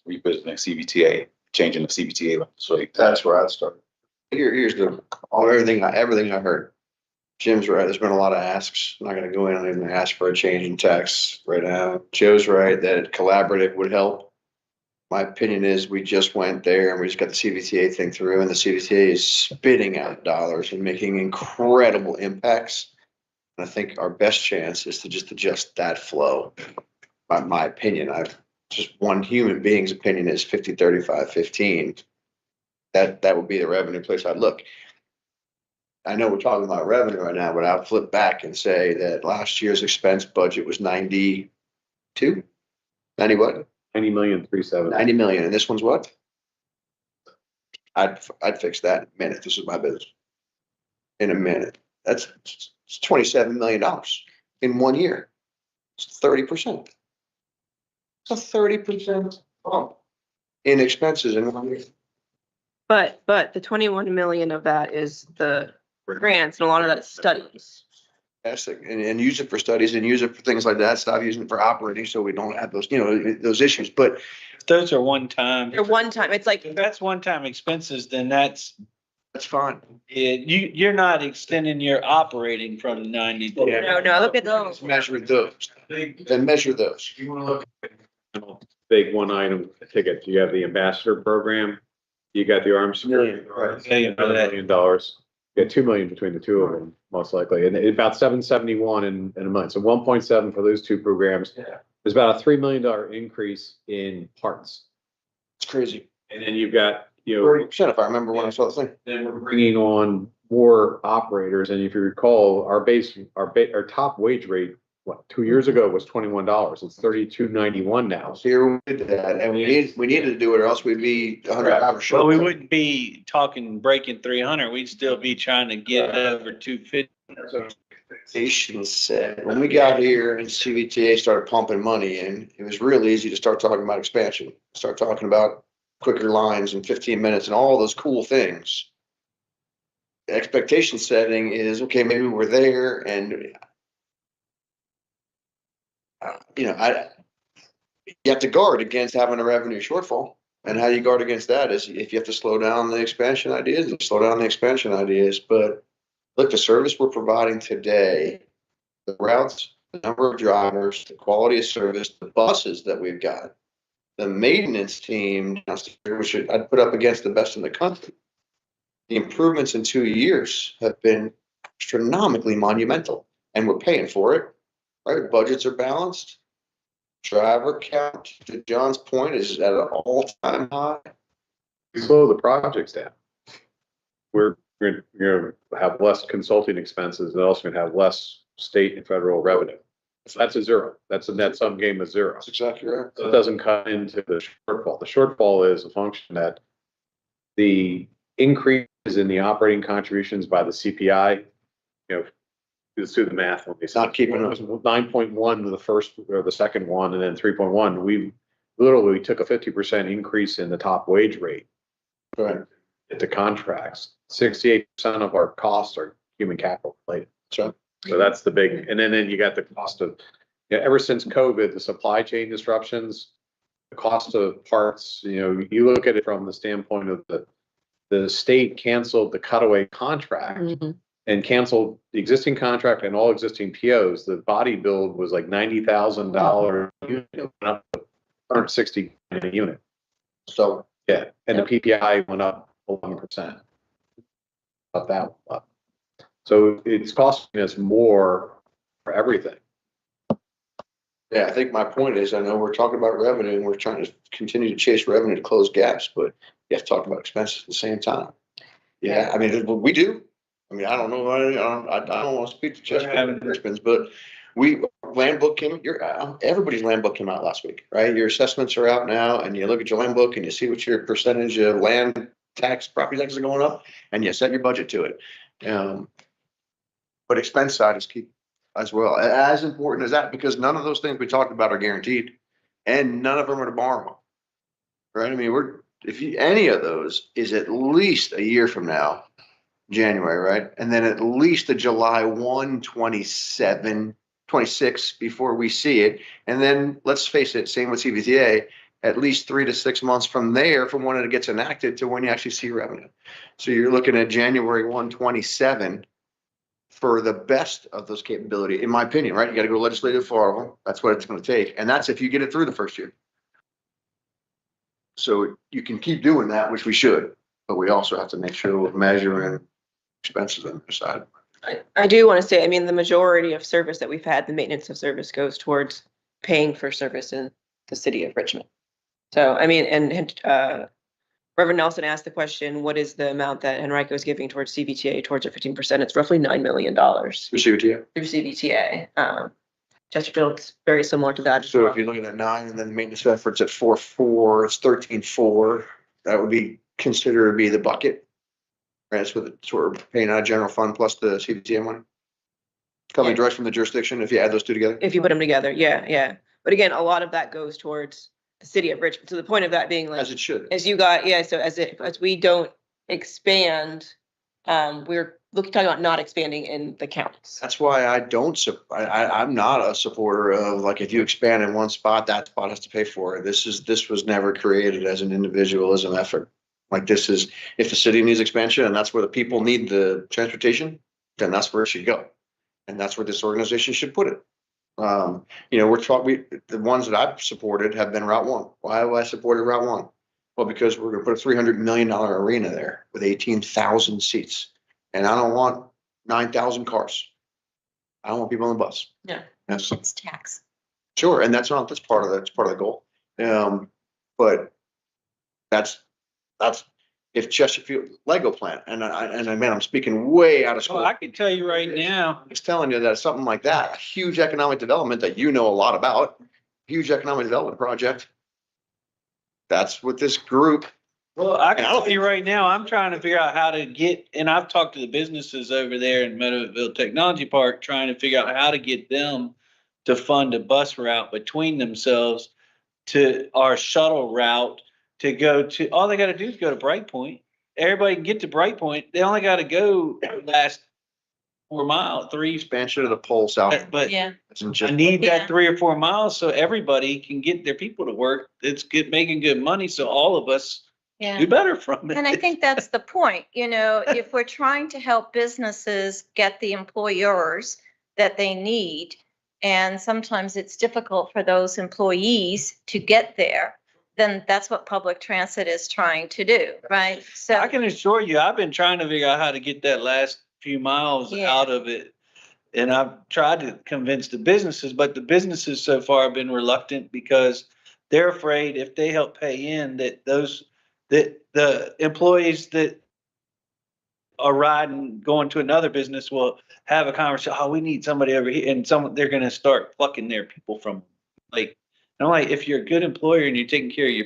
S3: Revisiting CBTA, changing the CBTA. So
S1: That's where I'd start. Here's everything I heard. Jim's right. There's been a lot of asks. I'm not going to go in and even ask for a change in tax right now. Joe's right that collaborative would help. My opinion is we just went there and we just got the CVTA thing through, and the CVTA is spitting out dollars and making incredible impacts. And I think our best chance is to just adjust that flow. By my opinion, I've just one human being's opinion is 50, 35, 15. That would be the revenue place I'd look. I know we're talking about revenue right now, but I'll flip back and say that last year's expense budget was 92, 90 what?
S5: 90,370,000.
S1: 90 million, and this one's what? I'd fix that in a minute. This is my business. In a minute. That's it's $27 million in 1 year. It's 30%. It's a 30% bump in expenses in 1 year.
S7: But the 21 million of that is the grants, and a lot of that's studies.
S1: Fantastic. And use it for studies and use it for things like that. Stop using it for operating so we don't have those, those issues. But
S2: Those are one time.
S7: They're one time, it's like,
S2: If that's one time expenses, then that's
S1: fine.
S2: you're not extending your operating from 90 to.
S7: no, look at those.
S1: Measure those. Then measure those.
S5: You want to look at big one item tickets. You have the ambassador program. You got the armed security.
S1: Right.
S2: Million for that.
S5: $1 million. You got 2 million between the two of them, most likely, and about 771 in a month. So 1.7 for those two programs.
S1: Yeah.
S5: There's about a $3 million increase in parts.
S1: It's crazy.
S5: And then you've got,
S1: 30%, if I remember when I saw the thing.
S5: then we're bringing on more operators. And if you recall, our top wage rate what, 2 years ago it was $21. It's $32.91 now.
S1: Here we did that, and we needed to do it, or else we'd be 100 hours short.
S2: Well, we wouldn't be talking breaking 300. We'd still be trying to get over 250.
S1: Expectations said, when we got here and CVTA started pumping money in, it was real easy to start talking about expansion, start talking about quicker lines in 15 minutes and all those cool things. The expectation setting is, okay, maybe we're there, and you have to guard against having a revenue shortfall. And how you guard against that is if you have to slow down the expansion ideas, you slow down the expansion ideas. But look, the service we're providing today, the routes, the number of drivers, the quality of service, the buses that we've got, the maintenance team, which I'd put up against the best in the country. The improvements in 2 years have been astronomically monumental, and we're paying for it, right? Budgets are balanced. Driver count, to John's point, is at an all-time high.
S5: Slow the projects down. We're gonna have less consulting expenses and also gonna have less state and federal revenue. That's a zero. That's a net sum game of zero.
S1: That's exactly right.
S5: So it doesn't cut into the shortfall. The shortfall is a function that the increases in the operating contributions by the CPI, let's do the math.
S1: It's not keeping up.
S5: 9.1 to the first or the second one, and then 3.1. We literally took a 50% increase in the top wage rate.
S1: Right.
S5: At the contracts. 68% of our costs are human capital related.
S1: Sure.
S5: So that's the big, and then you got the cost of, ever since COVID, the supply chain disruptions, the cost of parts, you look at it from the standpoint of the state canceled the cutaway contract and canceled the existing contract and all existing POs. The body build was like $90,000 a unit, went up to $160 a unit.
S1: So
S5: yeah, and the PPI went up 11%. About that up. So it's costing us more for everything.
S1: yeah, I think my point is, I know we're talking about revenue and we're trying to continue to chase revenue to close gaps, but you have to talk about expenses at the same time. Yeah, I mean, we do. I mean, I don't know, I don't want to speak to Chesapeake Richmond's, but land book everybody's land book came out last week, right? Your assessments are out now, and you look at your land book and you see what your percentage of land tax, property taxes are going up, and you set your budget to it. But expense side is key as well, as important as that, because none of those things we talked about are guaranteed, and none of them are to borrow. Right? I mean, any of those is at least a year from now, January, right? And then at least a July 1, 26 before we see it. And then let's face it, same with CVTA, at least 3 to 6 months from there, from when it gets enacted to when you actually see revenue. So you're looking at January 1, 27 for the best of those capability, in my opinion, right? You got to go legislative for all of them. That's what it's going to take. And that's if you get it through the first year. So you can keep doing that, which we should, but we also have to make sure we're measuring expenses on the side.
S7: I do want to say, I mean, the majority of service that we've had, the maintenance of service goes towards paying for service in the city of Richmond. So, I mean, and Reverend Nelson asked the question, what is the amount that Henrico is giving towards CVTA towards a 15%? It's roughly $9 million
S1: Through CVTA.
S7: through CVTA. Chesterfield's very similar to that.
S1: So if you're looking at 9 and then the maintenance efforts at 4.4, it's 13.4. That would be considered to be the bucket. Right, that's what we're paying out of general fund plus the CVTA money. Coming direct from the jurisdiction, if you add those two together.
S7: If you put them together, yeah. But again, a lot of that goes towards the city of Richmond. So the point of that being like,
S1: As it should.
S7: as you got, so as we don't expand, we're talking about not expanding in the counties.
S1: That's why I'm not a supporter of, like, if you expand in one spot, that spot has to pay for it. This was never created as an individualism effort. Like, this is, if the city needs expansion and that's where the people need the transportation, then that's where it should go. And that's where this organization should put it. The ones that I've supported have been Route 1. Why have I supported Route 1? Well, because we're going to put a $300 million arena there with 18,000 seats. And I don't want 9,000 cars. I don't want people on the bus.
S7: Yeah.
S6: It's tax.
S1: Sure. And that's part of the goal. But that's if Chesterfield Lego plant, and I mean, I'm speaking way out of
S2: Well,
S1: school.
S2: I can tell you right now,
S1: I was telling you that something like that, a huge economic development that you know a lot about, huge economic development project. That's what this group,
S2: well, I can tell you right now, I'm trying to figure out how to get, and I've talked to the businesses over there in Meadowville Technology Park, trying to figure out how to get them to fund a bus route between themselves to our shuttle route to go to, all they gotta do is go to Bright Point. Everybody can get to Bright Point. They only gotta go the last 4 miles, three,
S1: expansion of the pole south.
S2: but
S6: Yeah,
S2: I
S1: Just
S2: need
S6: Yeah.
S2: that 3 or 4 miles so everybody can get their people to work. It's good, making good money, so all of us
S6: yeah.
S2: do better from it.
S6: And I think that's the point, if we're trying to help businesses get the employers that they need, and sometimes it's difficult for those employees to get there, then that's what public transit is trying to do, right? So,
S2: I can assure you, I've been trying to figure out how to get that last few miles
S6: Yeah.
S2: out of it. And I've tried to convince the businesses, but the businesses so far have been reluctant because they're afraid if they help pay in that the employees that are riding, going to another business will have a conversation. Oh, we need somebody over here, and they're going to start plucking their people from, like, I'm like, if you're a good employer and you're taking care of your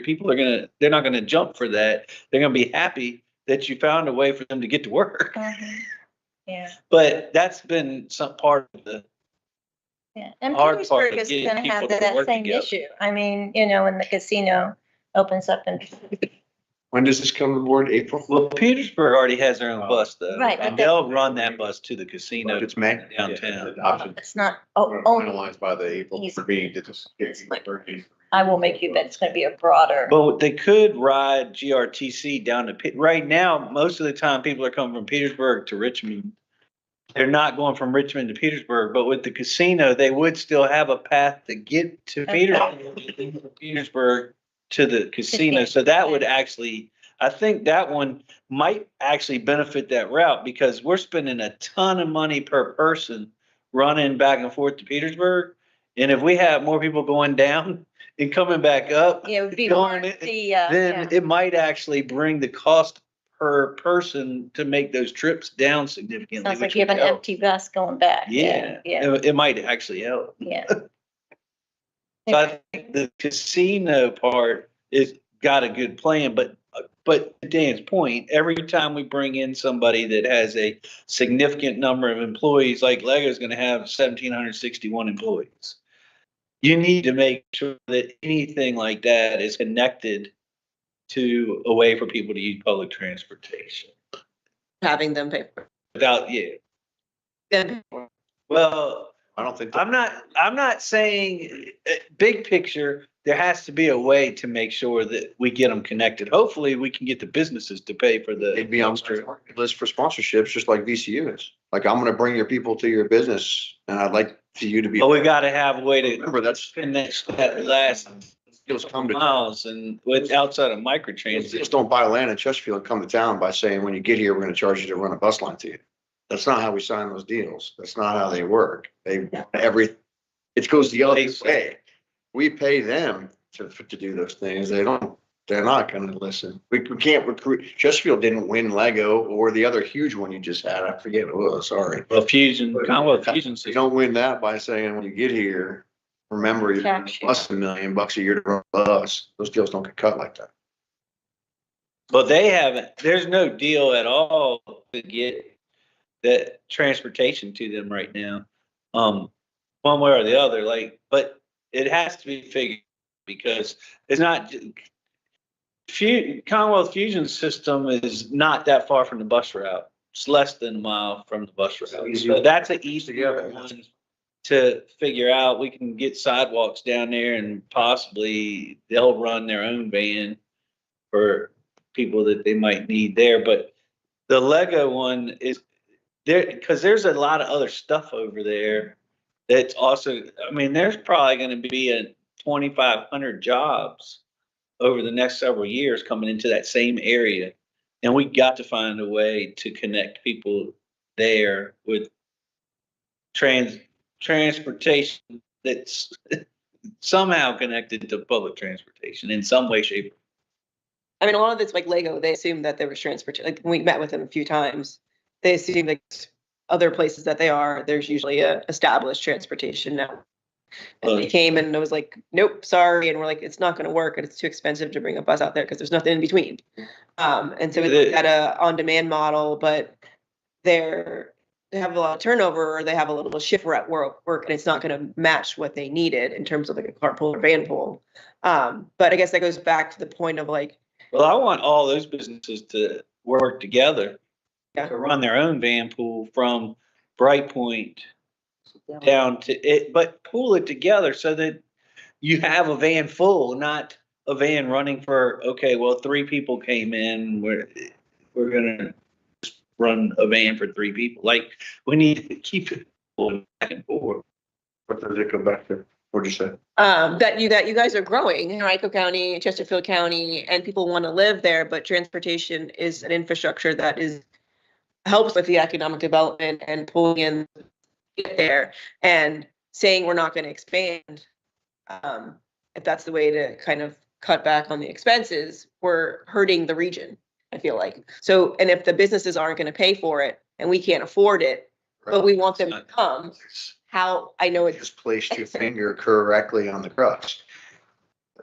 S2: people they're not gonna jump for that. They're gonna be happy that you found a way for them to get to work.
S6: yeah,
S2: But that's been some part of the,
S6: yeah. And
S2: Hard part
S6: Petersburg
S2: of
S6: is
S2: getting
S6: gonna have
S2: people to
S6: that
S2: work
S6: same
S2: together.
S6: issue. I mean, when the casino opens up in
S1: when does this come aboard? April?
S2: well, Petersburg already has their own bus though.
S6: Right,
S2: And
S6: but
S2: they'll run that bus to the casino
S1: It's May.
S2: downtown.
S1: Option
S6: it's not, only,
S1: finalized by the April
S6: He's-
S1: meeting to just get.
S6: I will make you bet it's gonna be a broader.
S2: But they could ride GRTC down to, right now, most of the time, people are coming from Petersburg to Richmond. They're not going from Richmond to Petersburg, but with the casino, they would still have a path to get to Petersburg to the casino. So that would actually, I think that one might actually benefit that route because we're spending a ton of money per person running back and forth to Petersburg. And if we have more people going down and coming back up,
S6: Yeah, it would be
S2: Going
S6: more
S2: it-
S6: the,
S2: then it might actually bring the cost per person to make those trips down significantly.
S6: sounds like
S2: which
S6: you have
S2: would
S6: an
S2: help.
S6: empty bus going back.
S2: Yeah,
S6: Yeah,
S2: it might actually help.
S6: yeah.
S2: So I think the casino part is got a good plan, but to Dan's point, every time we bring in somebody that has a significant number of employees, like Lego's gonna have 1,761 employees. You need to make sure that anything like that is connected to a way for people to use public transportation
S7: Having them pay for
S2: without,
S7: it.
S2: well,
S1: I don't think.
S2: I'm not saying, big picture, there has to be a way to make sure that we get them connected. Hopefully, we can get the businesses to pay for the.
S1: They'd be on the list for sponsorships, just like VCU is. Like, I'm gonna bring your people to your business and I'd like for you to be.
S2: But we gotta have a way to
S1: Remember, that's
S2: finish that last
S1: deals come to.
S2: miles and with outside of microtransit.
S1: Just don't buy land in Chesterfield and come to town by saying, when you get here, we're gonna charge you to run a bus line to you. That's not how we sign those deals. That's not how they work. It goes the other way. We pay them to do those things. They're not gonna listen. We can't recruit. Chesterfield didn't win Lego or the other huge one you just had. I forget what it was, sorry.
S2: Well, Commonwealth Fusion
S1: You
S2: system.
S1: don't win that by saying, when you get here, remember, you're gonna
S6: Tax you.
S1: plus $1 million a year to run a bus. Those deals don't get cut like that.
S2: But they haven't, there's no deal at all to get that transportation to them right now. One way or the other, but it has to be figured because it's not. Commonwealth Fusion system is not that far from the bus route. It's less than a mile from the bus route. So that's an easier one to figure out. We can get sidewalks down there and possibly they'll run their own van for people that they might need there. But the Lego one is there because there's a lot of other stuff over there that's also, I mean, there's probably going to be 2,500 jobs over the next several years coming into that same area. And we got to find a way to connect people there with transportation that's somehow connected to public transportation in some way, shape.
S7: I mean, a lot of it's like Lego. They assumed that there was transportation. Like we met with them a few times. They assumed like other places that they are, there's usually a established transportation network. And they came and it was like, nope, sorry. And we're like, it's not going to work. And it's too expensive to bring a bus out there because there's nothing in between. And so it's got a on-demand model, but they have a lot of turnover or they have a little shift at work and it's not going to match what they needed in terms of like a carpool or van pool. But I guess that goes back to the point of like,
S2: Well, I want all those businesses to work together
S7: yeah,
S2: to run their own van pool from Bright Point down to it, but pool it together so that you have a van full, not a van running for, okay, well, 3 people came in, we're gonna just run a van for 3 people. Like, we need to keep it going back and forth.
S1: What does it go back to? What'd you say?
S7: that you guys are growing in Henrico County, Chesterfield County, and people want to live there, but transportation is an infrastructure that helps with the economic development and pulling in there and saying we're not going to expand. If that's the way to kind of cut back on the expenses, we're hurting the region, I feel like. So, and if the businesses aren't going to pay for it and we can't afford it, but we want them to come, how, I know it's.
S1: Just placed your finger correctly on the crux.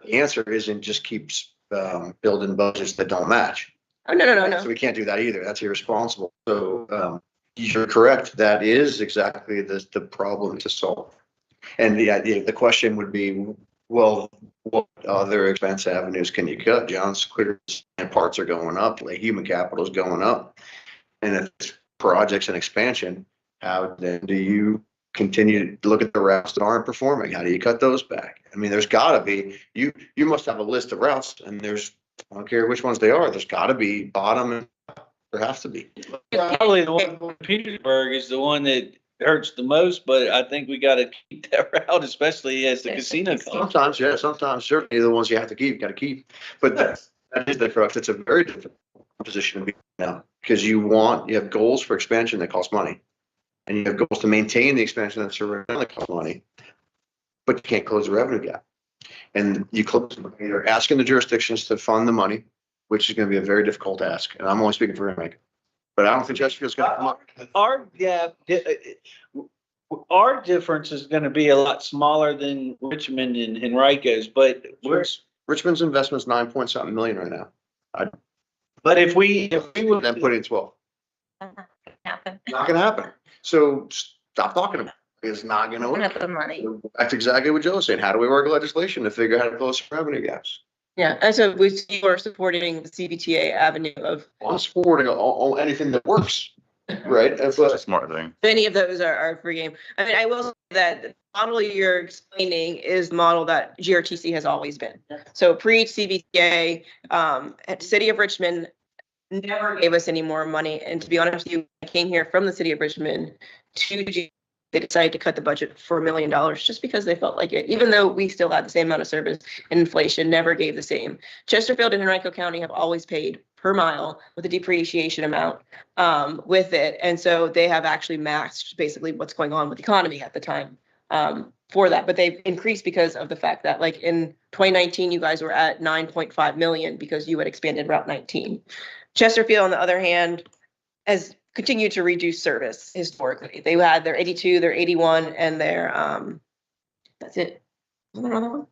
S1: The answer isn't just keeps building budgets that don't match.
S7: Oh, no.
S1: So we can't do that either. That's irresponsible. So you're correct. That is exactly the problem to solve. And the question would be, well, what other expense avenues can you cut? John's clear and parts are going up, like human capital is going up. And if it's projects and expansion, how then do you continue to look at the routes that aren't performing? How do you cut those back? I mean, there's gotta be, you must have a list of routes and there's, I don't care which ones they are, there's gotta be bottom and there has to be.
S2: Probably the one in Petersburg is the one that hurts the most, but I think we gotta keep that route, especially as the casino comes.
S1: Sometimes, yeah, sometimes certainly the ones you have to keep, you gotta keep. But that is the crux. It's a very difficult position to be in now because you have goals for expansion that cost money. And you have goals to maintain the expansion that's around that cost money, but you can't close the revenue gap. And you're asking the jurisdictions to fund the money, which is going to be a very difficult task. And I'm only speaking for Jamaica, but I don't think Chesterfield's going to come up.
S2: Our difference is going to be a lot smaller than Richmond and Henrico's, but
S1: Richmond's investment's 9 point something million right now.
S2: But if we would
S1: Then put in 12,
S6: Happen.
S1: not going to happen. So stop talking about it. It's not going to
S6: Don't
S1: work.
S6: have the money.
S1: That's exactly what Joe was saying. How do we work legislation to figure out how to close revenue gaps?
S7: Yeah, and so you are supporting the CBTA avenue of
S1: I'm supporting all anything that works, right?
S3: That's a smart thing.
S7: any of those are free game. I mean, I will say that the model you're explaining is the model that GRTC has always been. So pre-CBTA, City of Richmond never gave us any more money. And to be honest with you, I came here from the City of Richmond they decided to cut the budget for $1 million just because they felt like it, even though we still had the same amount of service and inflation never gave the same. Chesterfield and Henrico County have always paid per mile with a depreciation amount with it. And so they have actually matched basically what's going on with the economy at the time for that. But they've increased because of the fact that like in 2019, you guys were at 9.5 million because you had expanded Route 19. Chesterfield, on the other hand, has continued to reduce service historically. They had their 82, their 81, and their that's it. Was there another one?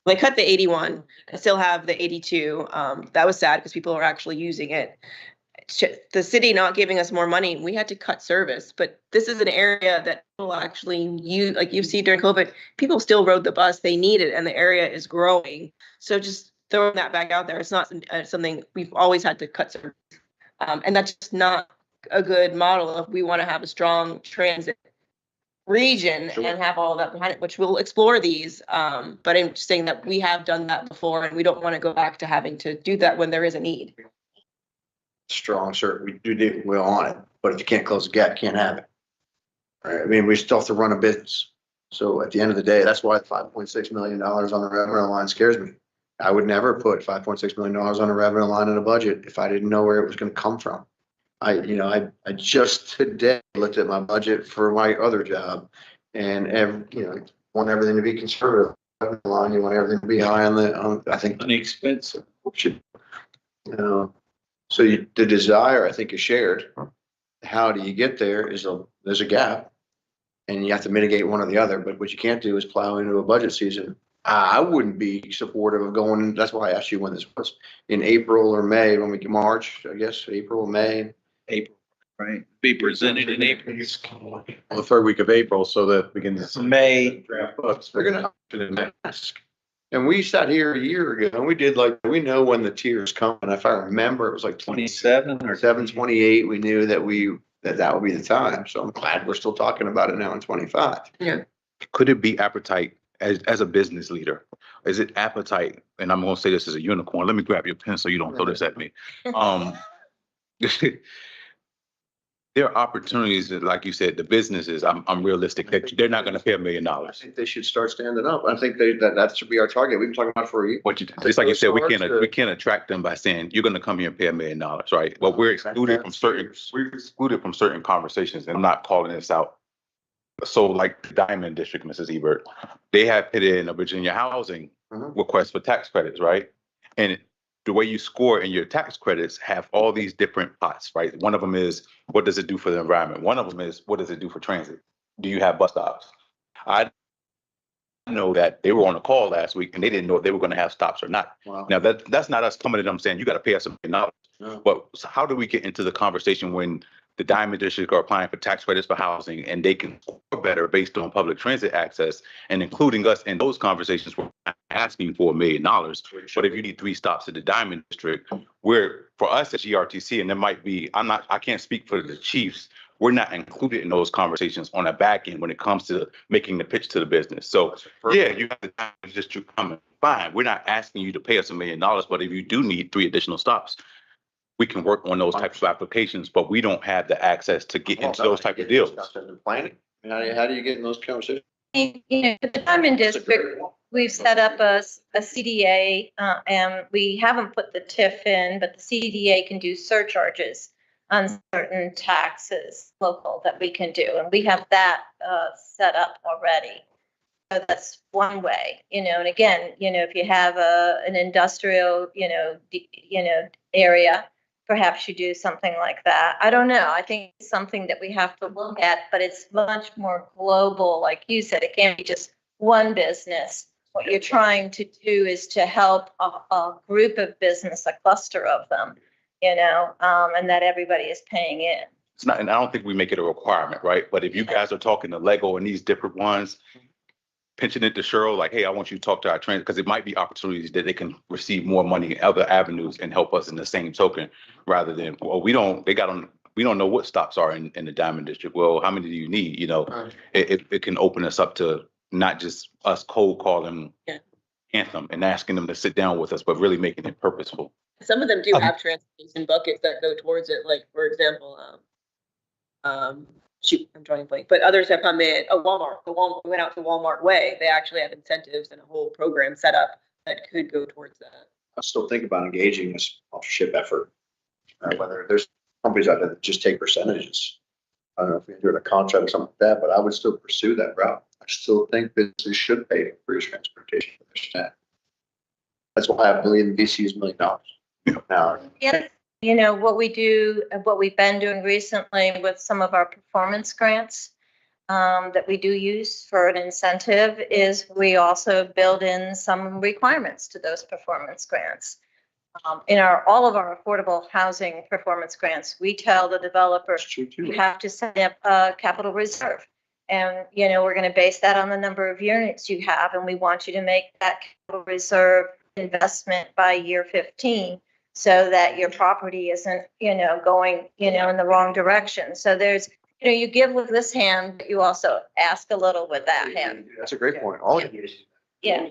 S7: They cut the 81. I still have the 82. That was sad because people are actually using it. The city not giving us more money, we had to cut service. But this is an area that people actually use, like you see during COVID, people still rode the bus. They need it, and the area is growing. So just throwing that back out there, it's not something we've always had to cut service. And that's just not a good model if we want to have a strong transit region and have all that behind it, which we'll explore these. But I'm just saying that we have done that before and we don't want to go back to having to do that when there is a need.
S1: Strong, sir. We want it, but if you can't close the gap, you can't have it. Right? I mean, we still have to run a business. So at the end of the day, that's why $5.6 million on the revenue line scares me. I would never put $5.6 million on a revenue line in a budget if I didn't know where it was going to come from. I just today looked at my budget for my other job and want everything to be conservative. You want everything to be high on I think
S2: inexpensive.
S1: So the desire, I think, is shared. How do you get there there's a gap. And you have to mitigate one or the other, but what you can't do is plow into a budget season. I wouldn't be supportive of going, that's why I asked you when this was, in April or May, when we get March, I guess, April, May.
S2: April, right? Be presented in April.
S5: The third week of April, so that we can.
S2: May.
S5: Draft books.
S1: They're gonna ask. And we sat here a year ago and we did we know when the tiers come. And if I remember, it was like
S2: 27 or
S1: 27, 28. We knew that that would be the time. So I'm glad we're still talking about it now in 25.
S3: Could it be appetite as a business leader? Is it appetite? And I'm going to say this as a unicorn. Let me grab your pen so you don't throw this at me. There are opportunities that, like you said, the businesses, I'm realistic, that they're not going to pay $1 million.
S1: I think they should start standing up. I think that should be our target. We've been talking about it for a year.
S3: Just like you said, we can't attract them by saying, you're going to come here and pay $1 million, right? But we're excluded from certain conversations, and I'm not calling this out. So like the Diamond District, Mrs. Ebert, they have put in a Virginia housing request for tax credits, right? And the way you score in your tax credits have all these different pots, right? One of them is, what does it do for the environment? One of them is, what does it do for transit? Do you have bus stops? I know that they were on a call last week and they didn't know if they were going to have stops or not.
S1: Wow.
S3: Now that's not us coming to them saying, you got to pay us $1 million.
S1: No.
S3: But how do we get into the conversation when the Diamond District are applying for tax credits for housing and they can score better based on public transit access, and including us in those conversations, we're not asking for $1 million. But if you need 3 stops at the Diamond District, for us at GRTC, and there might be, I can't speak for the chiefs, we're not included in those conversations on a back end when it comes to making the pitch to the business. So yeah, you have the Diamond District coming, fine. We're not asking you to pay us $1 million, but if you do need 3 additional stops, we can work on those types of applications, but we don't have the access to get into those type of deals.
S1: Planning. How do you get in those conversations?
S6: The Diamond District, we've set up a CDA, and we haven't put the TIF in, but the CDA can do surcharges on certain taxes local that we can do. And we have that set up already. So that's one way, and again, if you have an industrial, area, perhaps you do something like that. I don't know. I think it's something that we have to look at, but it's much more global. Like you said, it can't be just one business. What you're trying to do is to help a group of business, a cluster of them, and that everybody is paying in.
S3: It's not, and I don't think we make it a requirement, right? But if you guys are talking to Lego and these different ones, pinching it to Cheryl, like, hey, I want you to talk to our trainers, because it might be opportunities that they can receive more money in other avenues and help us in the same token, rather than, well, we don't know what stops are in the Diamond District. Well, how many do you need? It can open us up to not just us cold calling Anthem and asking them to sit down with us, but really making it purposeful.
S7: Some of them do have transportation buckets that go towards it. Like, for example, shoot, I'm drawing a blank, but others have come in. Walmart. We went out to Walmart Way. They actually have incentives and a whole program set up that could go towards that.
S1: I still think about engaging this sponsorship effort. Whether there's companies out there that just take percentages. I don't know if you're doing a contract or something like that, but I would still pursue that route. I still think businesses should pay for your transportation for their staff. That's why I believe in VC's $1 million. Now,
S6: Yeah, what we've been doing recently with some of our performance grants that we do use for an incentive is we also build in some requirements to those performance grants. In all of our affordable housing performance grants, we tell the developers you have to set up a capital reserve. And, we're going to base that on the number of units you have. And we want you to make that capital reserve investment by year 15 so that your property isn't, going, in the wrong direction. So there's, you give with this hand, but you also ask a little with that hand.
S1: That's a great point. All of it.
S6: Yeah.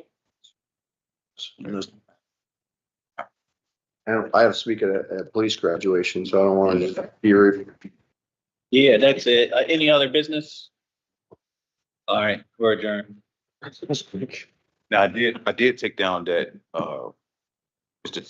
S1: I have to speak at a police graduation, so I don't want to hear.
S2: Yeah, that's it. Any other business? All right, we're adjourned.
S3: Now, I did take down that, Mr.